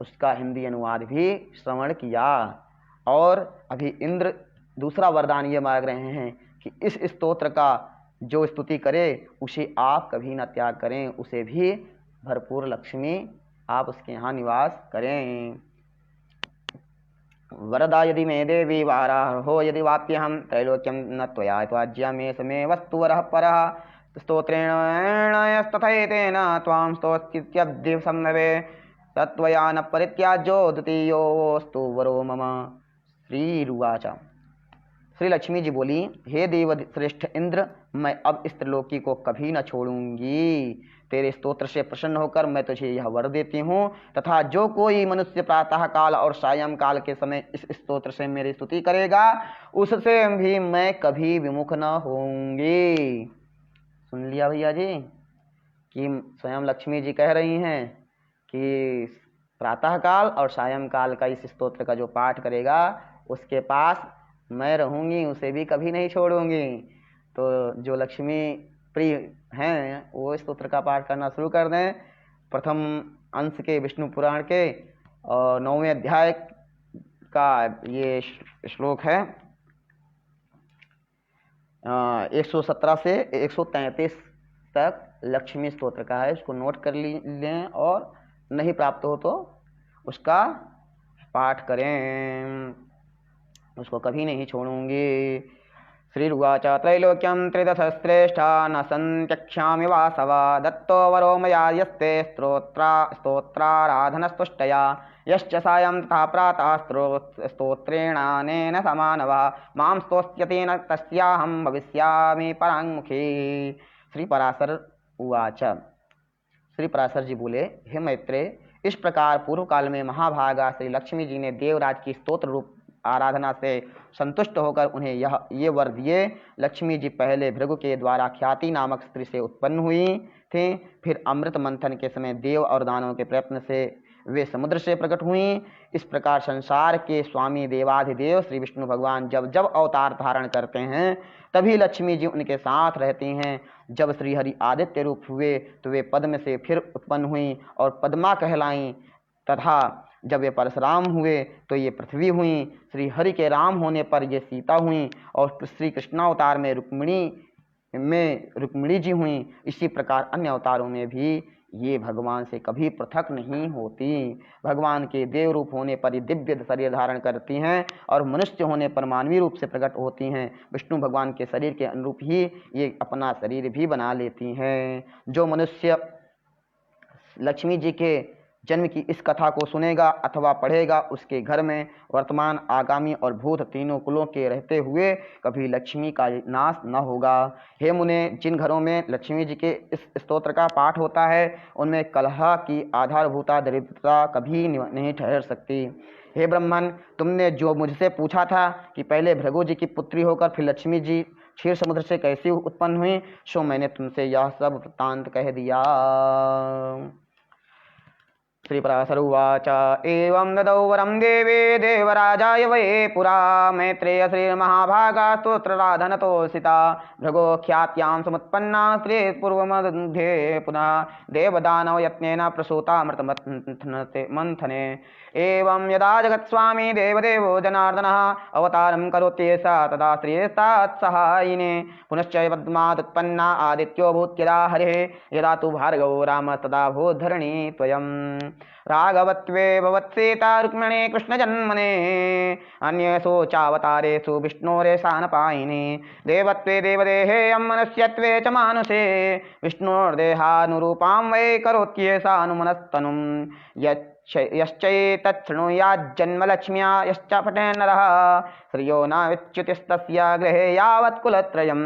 उसका हिंदी अनुवाद भी श्रवण किया। और अभी इंद्र दूसरा वरदान ये मांग रहे हैं कि इस स्तोत्र का जो स्तुति करे उसे आप कभी न त्याग करें, उसे भी भरपूर लक्ष्मी आप उसके यहाँ निवास करें। वरदा यदि मे देवी वाराहो यदि वाप्यहं त्रैलोक्यं न त्वया त्वाज्य मे समे वस्तु वरः परः स्तोत्रेण तथैतेन त्वां स्तोत्स्यद्य संभवे तत्त्वया न परित्याज्यो द्वितीयोऽस्तु वरो मम। श्रीरुवाच। श्री लक्ष्मी जी बोली, हे देव श्रेष्ठ इंद्र, मैं अब इस त्रिलोकी को कभी न छोड़ूंगी। तेरे स्तोत्र से प्रसन्न होकर मैं तुझे यह वर देती हूँ तथा जो कोई मनुष्य प्रातः काल और सायं काल के समय इस स्तोत्र से मेरी स्तुति करेगा उससे भी मैं कभी विमुख न होंगी। सुन लिया भैया जी कि स्वयं लक्ष्मी जी कह रही हैं कि प्रातः काल और सायं काल का इस स्तोत्र का जो पाठ करेगा उसके पास मैं रहूँगी, उसे भी कभी नहीं छोड़ूंगी। तो जो लक्ष्मी प्रिय हैं वो स्तोत्र का पाठ करना शुरू कर दें। प्रथम अंश के विष्णु पुराण के और 9वें अध्याय का ये श्लोक है 117 से 133 तक लक्ष्मी स्तोत्र का है। इसको नोट कर लें और नहीं प्राप्त हो तो उसका पाठ करें, उसको कभी नहीं छोड़ूंगी। श्रीरुवाच। त्रैलोक्यं त्रिदशश्रेष्ठा न संत्यक्ष्यामि वासव दत्तो वरो मया यस्ते स्तोत्राराधनस्तुष्टया यश्च सायं तथा प्रातः स्तोत्रेणानेन समानवः मां स्तोष्यति न तस्याहं भविष्यामि पराङ्मुखी। श्री पराशर उवाच। श्री पराशर जी बोले, हे मैत्रेय, इस प्रकार पूर्व काल में महाभागा श्री लक्ष्मी जी ने देवराज की स्तोत्र रूप आराधना से संतुष्ट होकर उन्हें ये वर दिए। लक्ष्मी जी पहले भृगु के द्वारा ख्याति नामक स्त्री से उत्पन्न हुई थी, फिर अमृत मंथन के समय देव और दानवों के प्रयत्न से वे समुद्र से प्रकट हुई। इस प्रकार संसार के स्वामी देवाधिदेव श्री विष्णु भगवान जब जब अवतार धारण करते हैं तभी लक्ष्मी जी उनके साथ रहती हैं। जब श्रीहरि आदित्य रूप हुए तो वे पद्म से फिर उत्पन्न हुई और पद्मा कहलाईं, तथा जब वे परशुराम हुए तो ये पृथ्वी हुई। श्री हरि के राम होने पर ये सीता हुई और श्री कृष्णावतार में रुक्मिणी जी हुई। इसी प्रकार अन्य अवतारों में भी ये भगवान से कभी पृथक नहीं होती। भगवान के देव रूप होने पर ये दिव्य शरीर धारण करती हैं और मनुष्य होने पर मानवीय रूप से प्रकट होती हैं। विष्णु भगवान के शरीर के अनुरूप ही ये अपना शरीर भी बना लेती हैं। जो मनुष्य लक्ष्मी जी के जन्म की इस कथा को सुनेगा अथवा पढ़ेगा उसके घर में वर्तमान, आगामी और भूत तीनों कुलों के रहते हुए कभी लक्ष्मी का नाश न होगा। हे मुने, जिन घरों में लक्ष्मी जी के इस स्तोत्र का पाठ होता है उनमें कलह की आधारभूता दरिद्रता कभी नहीं ठहर सकती। हे ब्राह्मण, तुमने जो मुझसे पूछा था कि पहले भृगु जी की पुत्री होकर फिर लक्ष्मी जी क्षीर समुद्र से कैसी उत्पन्न हुई, सो मैंने तुमसे यह सब वृत्तांत कह दिया। श्री पराशर उवाच। एवं ददौ वरं देवे देवराजाय वै पुरा मैत्रेय श्रीर्महाभागा स्तोत्रराधनतोषिता भृगो ख्यात्यां समुत्पन्ना स्त्री पूर्वमध्ये पुनः देवदानव यत्नेन प्रसूता मृतमन्थने। एवं यदा जगत्स्वामी देवदेवो जनार्दनः अवतारं करोति सा तदा श्रीस्तात्सहायिने पुनश्च पद्मादुत्पन्ना आदित्यो भूत्यदा हरिः यदा तु भार्गवो राम तदा भूद्धरणी त्वयम्। राघवत्वे भवत्सीता रुक्मिणी कृष्णजन्मने अन्येषु चावतारेषु विष्णोरेशानपायिनी देवत्वे देवदेहेयं मनुष्यत्वे च मानुषे विष्णोर्देहानुरूपां वै करोत्येषानुमनस्तनुं यश्चैतच्छृणुयाज्जन्मलक्ष्म्या यश्च पठेन् नरः श्रियो न विच्युतिस्तस्य गृहे यावत् कुलत्रयं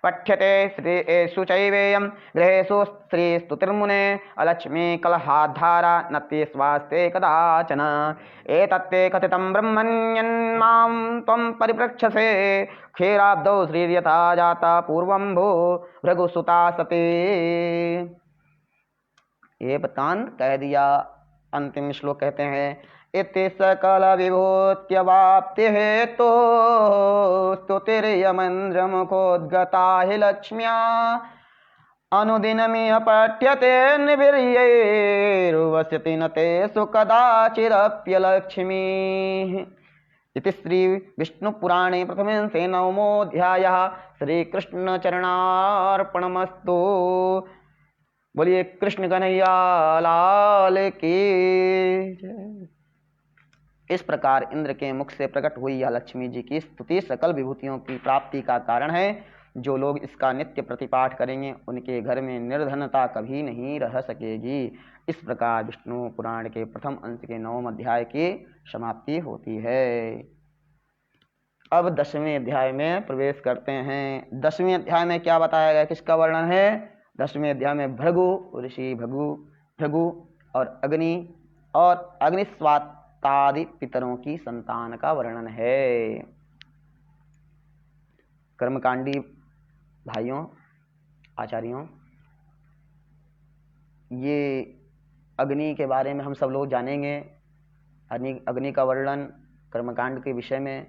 पठ्यते श्रीषु चैवेयं गृहेषु श्रीस्तुतिर्मुने अलक्ष्मी कलहाधारा न ते स्वास्ते कदाचन एतत्ते कथितं ब्रह्मण्यन्मां त्वं परिप्रक्षसे क्षीराब्दौ श्रीर्यथा जाता पूर्वं भू भृगुसुता सती। ये वृत्तांत कह दिया। अंतिम श्लोक कहते हैं इति सकल विभूत्यवाप्ति हेतु स्तुतिर्यमन्द्र मुखोद्गता हि लक्ष्म्या अनुदिनमिह पठ्यते निर्वीर्यैर्वसति न तेषु कदाचिदप्यलक्ष्मीः। इति श्री विष्णु पुराणे प्रथमेंसे नवमोऽध्यायः। श्रीकृष्ण चरणार्पणमस्तु। बोलिए कृष्ण कन्हैया लाल की जय। इस प्रकार इंद्र के मुख से प्रकट हुई यह लक्ष्मी जी की स्तुति सकल विभूतियों की प्राप्ति का कारण है। जो लोग इसका नित्य प्रतिपाठ करेंगे उनके घर में निर्धनता कभी नहीं रह सकेगी। इस प्रकार विष्णु पुराण के प्रथम अंश के 9वें अध्याय की समाप्ति होती है। अब 10वें अध्याय में प्रवेश करते हैं। 10वें अध्याय में क्या बताया गया, किसका वर्णन है? 10वें अध्याय में भृगु ऋषि भृगु और अग्निस्वातादि पितरों की संतान का वर्णन है। कर्मकांडी भाइयों आचार्यों, ये अग्नि के बारे में हम सब लोग जानेंगे। अग्नि का वर्णन कर्मकांड के विषय में,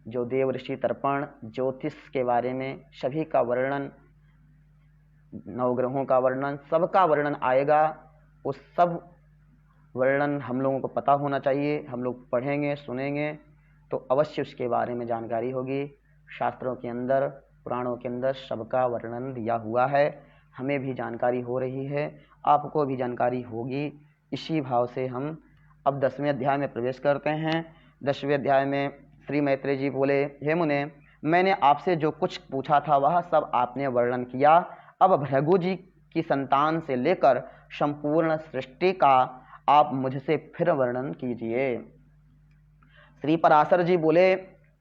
जो देव ऋषि तर्पण ज्योतिष के बारे में सभी का वर्णन, नवग्रहों का वर्णन, सबका वर्णन आएगा। उस सब वर्णन हम लोगों को पता होना चाहिए। हम लोग पढ़ेंगे सुनेंगे तो अवश्य उसके बारे में जानकारी होगी। शास्त्रों के अंदर पुराणों के अंदर सबका वर्णन दिया हुआ है। हमें भी जानकारी हो रही है, आपको भी जानकारी होगी। इसी भाव से हम अब 10वें अध्याय में प्रवेश करते हैं। 10वें अध्याय में श्री मैत्रेय जी बोले, हे मुने, मैंने आपसे जो कुछ पूछा था वह सब आपने वर्णन किया। अब भृगु जी की संतान से लेकर संपूर्ण सृष्टि का आप मुझसे फिर वर्णन कीजिए। श्री पराशर जी बोले,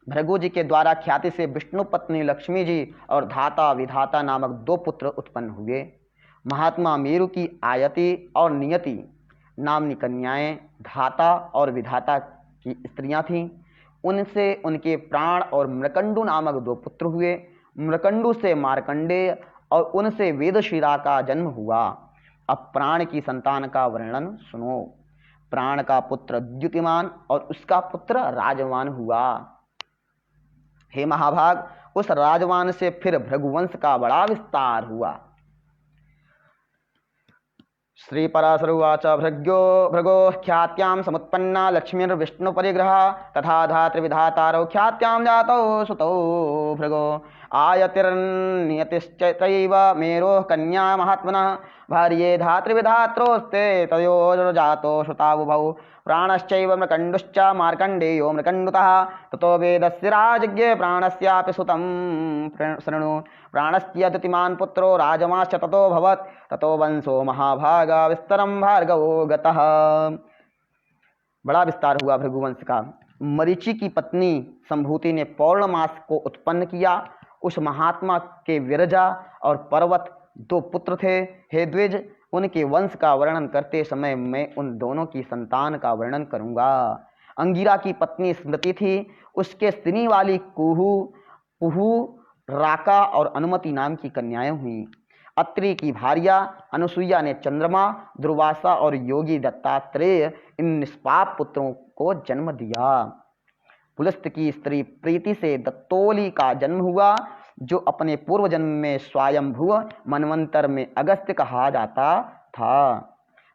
भृगु जी के द्वारा ख्याति से विष्णु पत्नी लक्ष्मी जी और धाता विधाता नामक 2 पुत्र उत्पन्न हुए। महात्मा मेरु की आयति और नियति नामनी कन्याएं धाता और विधाता की स्त्रियां थीं। उनसे उनके प्राण और मृकंडु नामक 2 पुत्र हुए। मृकंडु से मार्कंडेय और उनसे वेदशिरा का जन्म हुआ। अब प्राण की संतान का वर्णन सुनो। प्राण का पुत्र द्युतिमान और उसका पुत्र राजवान हुआ। हे महाभाग, उस राजवान से फिर भृगुवंश का बड़ा विस्तार हुआ। श्री पराशर उवाच, भृगो ख्यात्यां समुत्पन्ना लक्ष्मीर्विष्णु परिग्रह तथा धातृविधातारौ ख्यात्यां जातौ सुतौ भृगो आयतिर्नियतिश्चैव मेरोः कन्या महात्मनः भार्ये धातृविधात्रोस्ते तयोर्जातो श्रुताबुभौ प्राणश्चैव मृकण्डुश्च मार्कण्डेयो मृकण्डुतः ततो वेदस्य राजज्ञे प्राणस्यापि सुतं शृणु प्राणस्य द्युतिमान् पुत्रो राजमाश्च ततो भवत् ततो वंशो महाभागा विस्तरं भार्गवो गतः। बड़ा विस्तार हुआ भृगुवंश का। मरीचि की पत्नी संभूति ने पौर्णमास को उत्पन्न किया। उस महात्मा के विरजा और पर्वत 2 पुत्र थे। हे द्विज, उनके वंश का वर्णन करते समय मैं उन दोनों की संतान का वर्णन करूंगा। अंगिरा की पत्नी स्मृति थी। उसके सिनी वाली कुहू, पुहू, राका और अनुमति नाम की कन्याएं हुई। अत्रि की भार्या अनुसुईया ने चंद्रमा, दुर्वासा और योगी दत्तात्रेय इन निष्पाप पुत्रों को जन्म दिया। पुलस्त की स्त्री प्रीति से दत्तोली का जन्म हुआ, जो अपने पूर्व जन्म में स्वयंभुव मनवंतर में अगस्त्य कहा जाता था।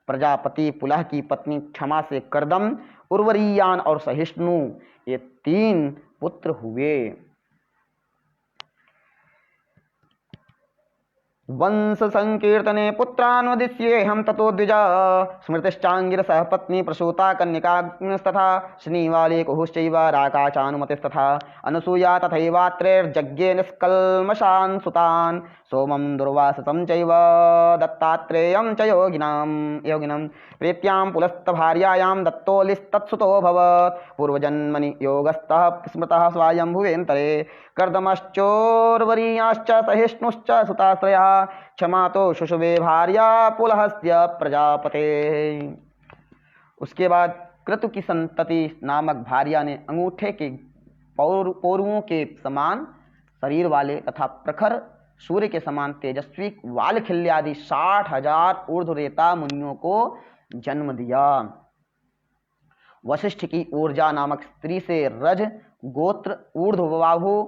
प्रजापति पुलह की पत्नी क्षमा से करदम, उर्वरीयान और सहिष्णु ये 3 पुत्र हुए। वंश संकीर्तने पुत्रान्वदिष्ये हम ततो द्विज स्मृतिश्चांगिरसः पत्नी प्रसूता कन्यकास्तथा श्रीवाले कुहुश्चैव राकाचानुमतिस्तथा अनसूया तथैवात्रेर्यज्ञे निष्कल्मषान् सुतान् सोमं दुर्वाससं चैव दत्तात्रेयं च योगिनं प्रीत्यां पुलस्तभार्यायां दत्तोलिस्तत्सुतोऽभवत् पूर्वजन्मनि योगस्थः स्मृतः स्वायम्भुवेन्तरे कर्दमश्चोर्वरीयाश्च सहिष्णुश्च सुताश्रयः क्षमातो शुशुभे भार्या पुलहस्य प्रजापते। उसके बाद क्रतु की संतति नामक भार्या ने अंगूठे के पोरुओं के समान शरीर वाले तथा प्रखर सूर्य के समान तेजस्वी वालखिल्य आदि 60,000 ऊर्ध्वरेता मुनियों को जन्म दिया। वशिष्ठ की ऊर्जा नामक स्त्री से रज गोत्र ऊर्ध्वबाहु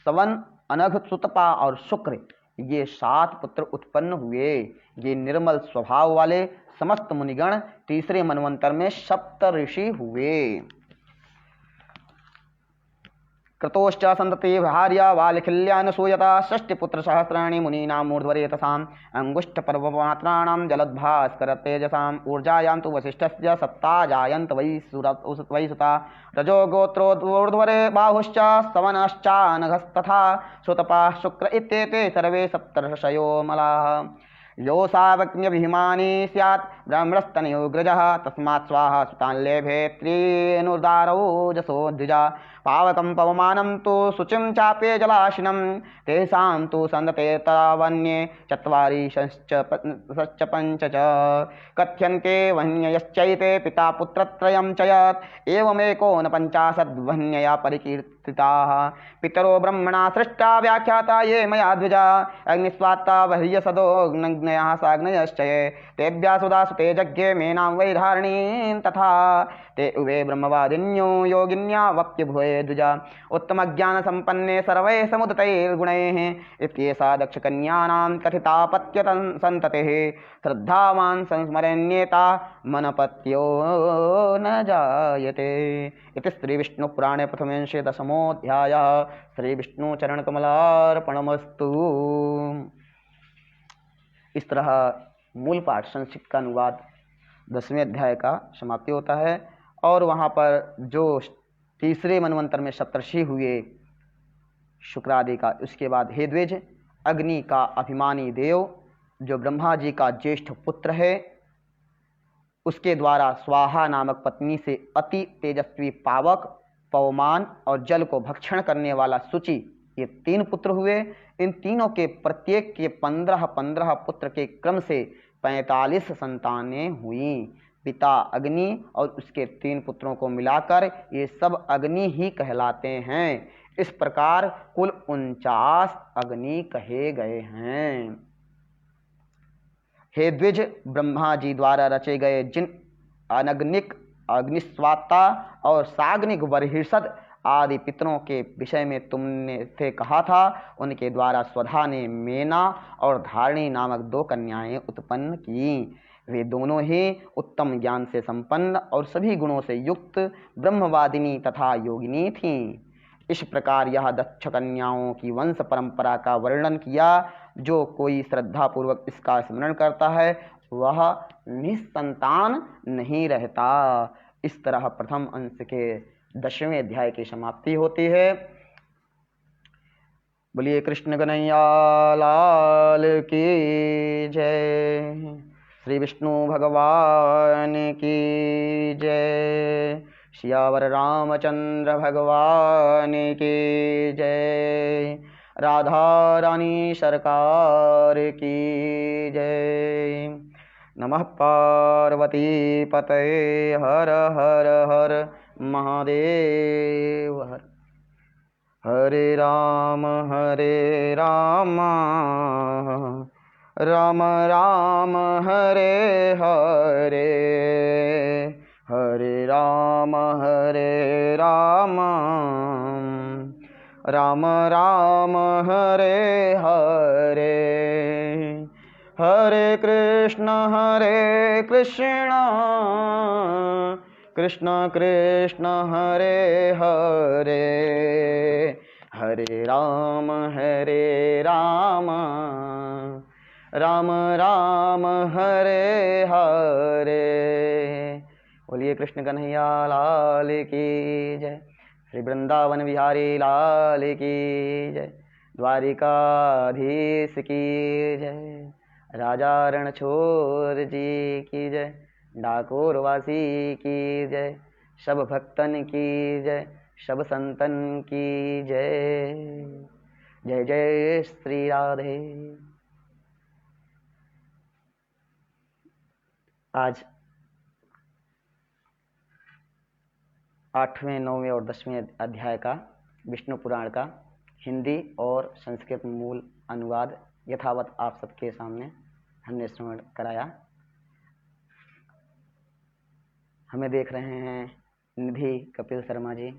सवन अनघ सुतपा और शुक्र ये 7 पुत्र उत्पन्न हुए। ये निर्मल स्वभाव वाले समस्त मुनिगण तीसरे मनवंतर में सप्त ऋषि हुए। क्रतोश्च संतति भार्या वालखिल्यानसूयता षष्टिपुत्र सहस्राणि मुनीनां मूर्ध्वरेतसाम् अंगुष्ठपर्वमात्राणां जलद्भास्कर तेजसाम् ऊर्जायां तु वसिष्ठस्य सप्ता जायन्त वै सुता रजो गोत्रोर्ध्वरे बाहुश्च सवनश्चानघस्तथा सुतपाः शुक्र इत्येते सर्वे सप्तर्षयो मलाः। यो सावज्ञभिमानी स्यात् ब्राह्मणस्तनयोग्रजः तस्मात् स्वाहा सुतान् लेभे त्रीनुदारौ जसो द्विजा पावकं पवमानं तु शुचिं चाप्ये जलाशिनं तेषां तु सन्दते तावन्ये चत्वारि षश्च पञ्च च कथ्यन्ते वह्न्ययश्चैते पिता पुत्रत्रयं च यत् एवमेकोनपञ्चाशद्वह्न्यया परिकीर्तिताः पितरो ब्रह्मणा सृष्टा व्याख्याता ये मया द्विजा अग्निस्वात्ता बह्यसदोऽग्नयः साग्नयश्च ये तेभ्यः सुदासुते यज्ञे मेनां वैधारणीं तथा ते उभे ब्रह्मवादिन्यो योगिन्या वक्यभुवे द्विजा उत्तमज्ञानसम्पन्ने सर्वैः समुदितैर्गुणैः इत्येषा दक्षकन्यानां कथितापत्यसन्ततिः श्रद्धावान् संस्मरण्येता मनपत्यो न जायते। इति श्रीविष्णुपुराणे प्रथमेंशे 10मोऽध्यायः। श्रीविष्णुचरणकमलार्पणमस्तु। इस तरह मूल पाठ संस्कृत का अनुवाद 10वें अध्याय का समाप्ति होता है और वहाँ पर जो तीसरे मनवंतर में सप्तर्षि हुए शुक्रादि का, उसके बाद हे द्विज अग्नि का अभिमानी देव जो ब्रह्मा जी का ज्येष्ठ पुत्र है, उसके द्वारा स्वाहा नामक पत्नी से अति तेजस्वी पावक पवमान और जल को भक्षण करने वाला शुचि, ये 3 पुत्र हुए। इन तीनों के प्रत्येक के 15-15 पुत्र के क्रम से 45 संतानें हुई। पिता अग्नि और उसके 3 पुत्रों को मिलाकर ये सब अग्नि ही कहलाते हैं। इस प्रकार कुल 49 अग्नि कहे गए हैं। हे द्विज ब्रह्मा जी द्वारा रचे गए जिन अनग्निक अग्निस्वात्ता और साग्निक बर्हिषद आदि पितरों के विषय में तुमने से कहा था, उनके द्वारा स्वधा ने मेना और धारिणी नामक 2 कन्याएं उत्पन्न की। वे दोनों ही उत्तम ज्ञान से संपन्न और सभी गुणों से युक्त ब्रह्मवादिनी तथा योगिनी थीं। इस प्रकार यह दक्ष कन्याओं की वंश परंपरा का वर्णन किया। जो कोई श्रद्धापूर्वक इसका स्मरण करता है वह निसंतान नहीं रहता। इस तरह प्रथम अंश के 10वें अध्याय की समाप्ति होती है। बोलिए कृष्ण कन्हैया लाल की जय। श्री विष्णु भगवान की जय। सियावर रामचंद्र भगवान की जय। राधा रानी सरकार की जय। नमः पार्वती पतये हर हर हर महादेव हर। हरे राम राम राम हरे हरे, हरे राम राम राम हरे हरे। हरे कृष्ण कृष्ण कृष्ण हरे हरे, हरे राम राम राम हरे हरे। बोलिए कृष्ण कन्हैया लाल की जय। श्री वृंदावन बिहारी लाल की जय। द्वारिकाधीश की जय। राजा रणछोड़ जी की जय। डाकोर वासी की जय। सब भक्तन की जय, सब संतन की जय। जय जय श्री राधे। आज 8वें, 9वें और 10वें अध्याय का विष्णु पुराण का हिंदी और संस्कृत मूल अनुवाद यथावत आप सबके सामने हमने श्रवण कराया। हमें देख रहे हैं निधि कपिल शर्मा जी,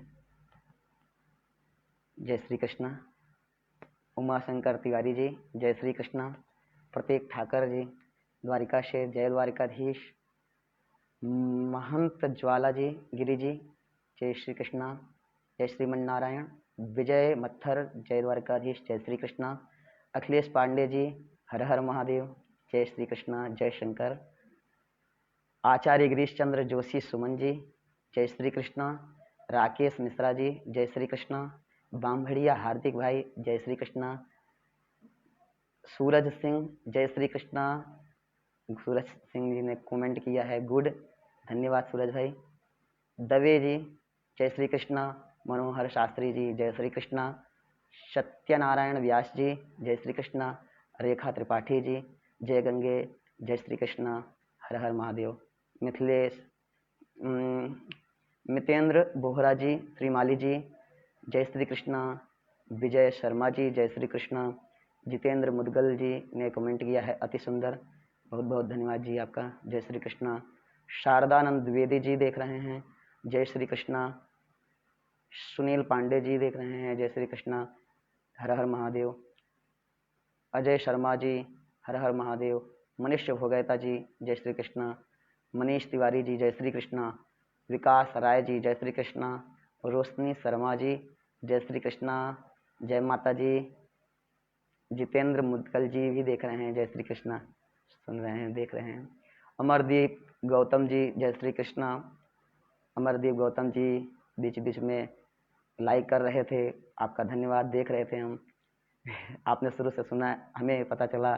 जय श्री कृष्णा। उमा शंकर तिवारी जी, जय श्री कृष्णा। प्रतीक ठाकर जी, द्वारिका से जय द्वारिकाधीश। महंत ज्वाला जी, गिरी जी, जय श्री कृष्णा, जय श्रीमन नारायण। विजय मत्थर, जय द्वारकाधीश, जय श्री कृष्णा। अखिलेश पांडे जी, हर हर महादेव, जय श्री कृष्णा, जय शंकर। आचार्य गिरीश चंद्र जोशी सुमन जी, जय श्री कृष्णा। राकेश मिश्रा जी, जय श्री कृष्णा। बामभड़िया हार्दिक भाई, जय श्री कृष्णा। सूरज सिंह, जय श्री कृष्णा। सूरज सिंह जी ने कमेंट किया है गुड, धन्यवाद सूरज भाई। दवे जी, जय श्री कृष्णा। मनोहर शास्त्री जी, जय श्री कृष्णा। सत्यनारायण व्यास जी, जय श्री कृष्णा। रेखा त्रिपाठी जी, जय गंगे, जय श्री कृष्णा, हर हर महादेव। मिथिलेश मितेंद्र बोहरा जी, श्रीमाली जी, जय श्री कृष्णा। विजय शर्मा जी, जय श्री कृष्णा। जितेंद्र मुदगल जी ने कमेंट किया है अति सुंदर, बहुत बहुत धन्यवाद जी आपका, जय श्री कृष्णा। शारदानंद द्विवेदी जी देख रहे हैं, जय श्री कृष्णा। सुनील पांडे जी देख रहे हैं, जय श्री कृष्णा, हर हर महादेव। अजय शर्मा जी, हर हर महादेव। मनीष भोगैता जी, जय श्री कृष्णा। मनीष तिवारी जी, जय श्री कृष्णा। विकास राय जी, जय श्री कृष्णा। रोशनी शर्मा जी, जय श्री कृष्णा, जय माता जी। जितेंद्र मुदगल जी भी देख रहे हैं, जय श्री कृष्णा, सुन रहे हैं, देख रहे हैं। अमरदीप गौतम जी, जय श्री कृष्णा। अमरदीप गौतम जी बीच बीच में लाइक कर रहे थे, आपका धन्यवाद, देख रहे थे हम। आपने शुरू से सुना, हमें पता चला,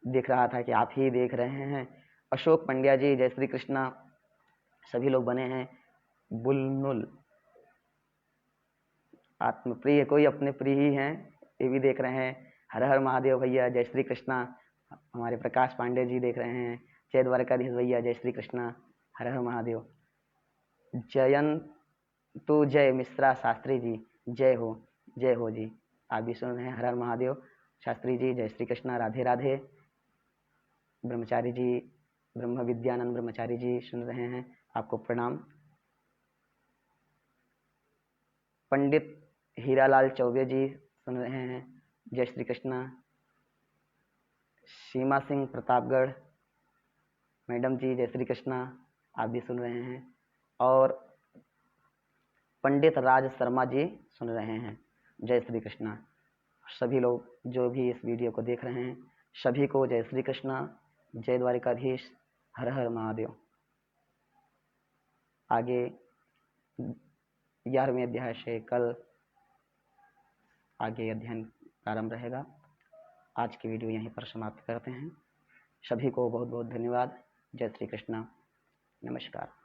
दिख रहा था कि आप ही देख रहे हैं। अशोक पंड्या जी, जय श्री कृष्णा। सभी लोग बने हैं। बुलनुल आत्मप्रिय, कोई अपने प्रिय ही हैं, ये भी देख रहे हैं। हर हर महादेव भैया, जय श्री कृष्णा। हमारे प्रकाश पांडे जी देख रहे हैं, जय द्वारकाधीश भैया, जय श्री कृष्णा, हर हर महादेव। जयंतु जय मिश्रा शास्त्री जी, जय हो जी, आप भी सुन रहे हैं, हर हर महादेव। शास्त्री जी, जय श्री कृष्णा, राधे राधे। ब्रह्मचारी जी, ब्रह्म विद्यानंद ब्रह्मचारी जी सुन रहे हैं, आपको प्रणाम। पंडित हीरालाल चौबे जी सुन रहे हैं, जय श्री कृष्णा। सीमा सिंह प्रतापगढ़ मैडम जी, जय श्री कृष्णा, आप भी सुन रहे हैं। और पंडित राज शर्मा जी सुन रहे हैं, जय श्री कृष्णा। सभी लोग जो भी इस वीडियो को देख रहे हैं, सभी को जय श्री कृष्णा, जय द्वारिकाधीश, हर हर महादेव। आगे 11वें अध्याय से कल आगे अध्ययन प्रारंभ रहेगा। आज की वीडियो यहीं पर समाप्त करते हैं। सभी को बहुत बहुत धन्यवाद। जय श्री कृष्णा, नमस्कार।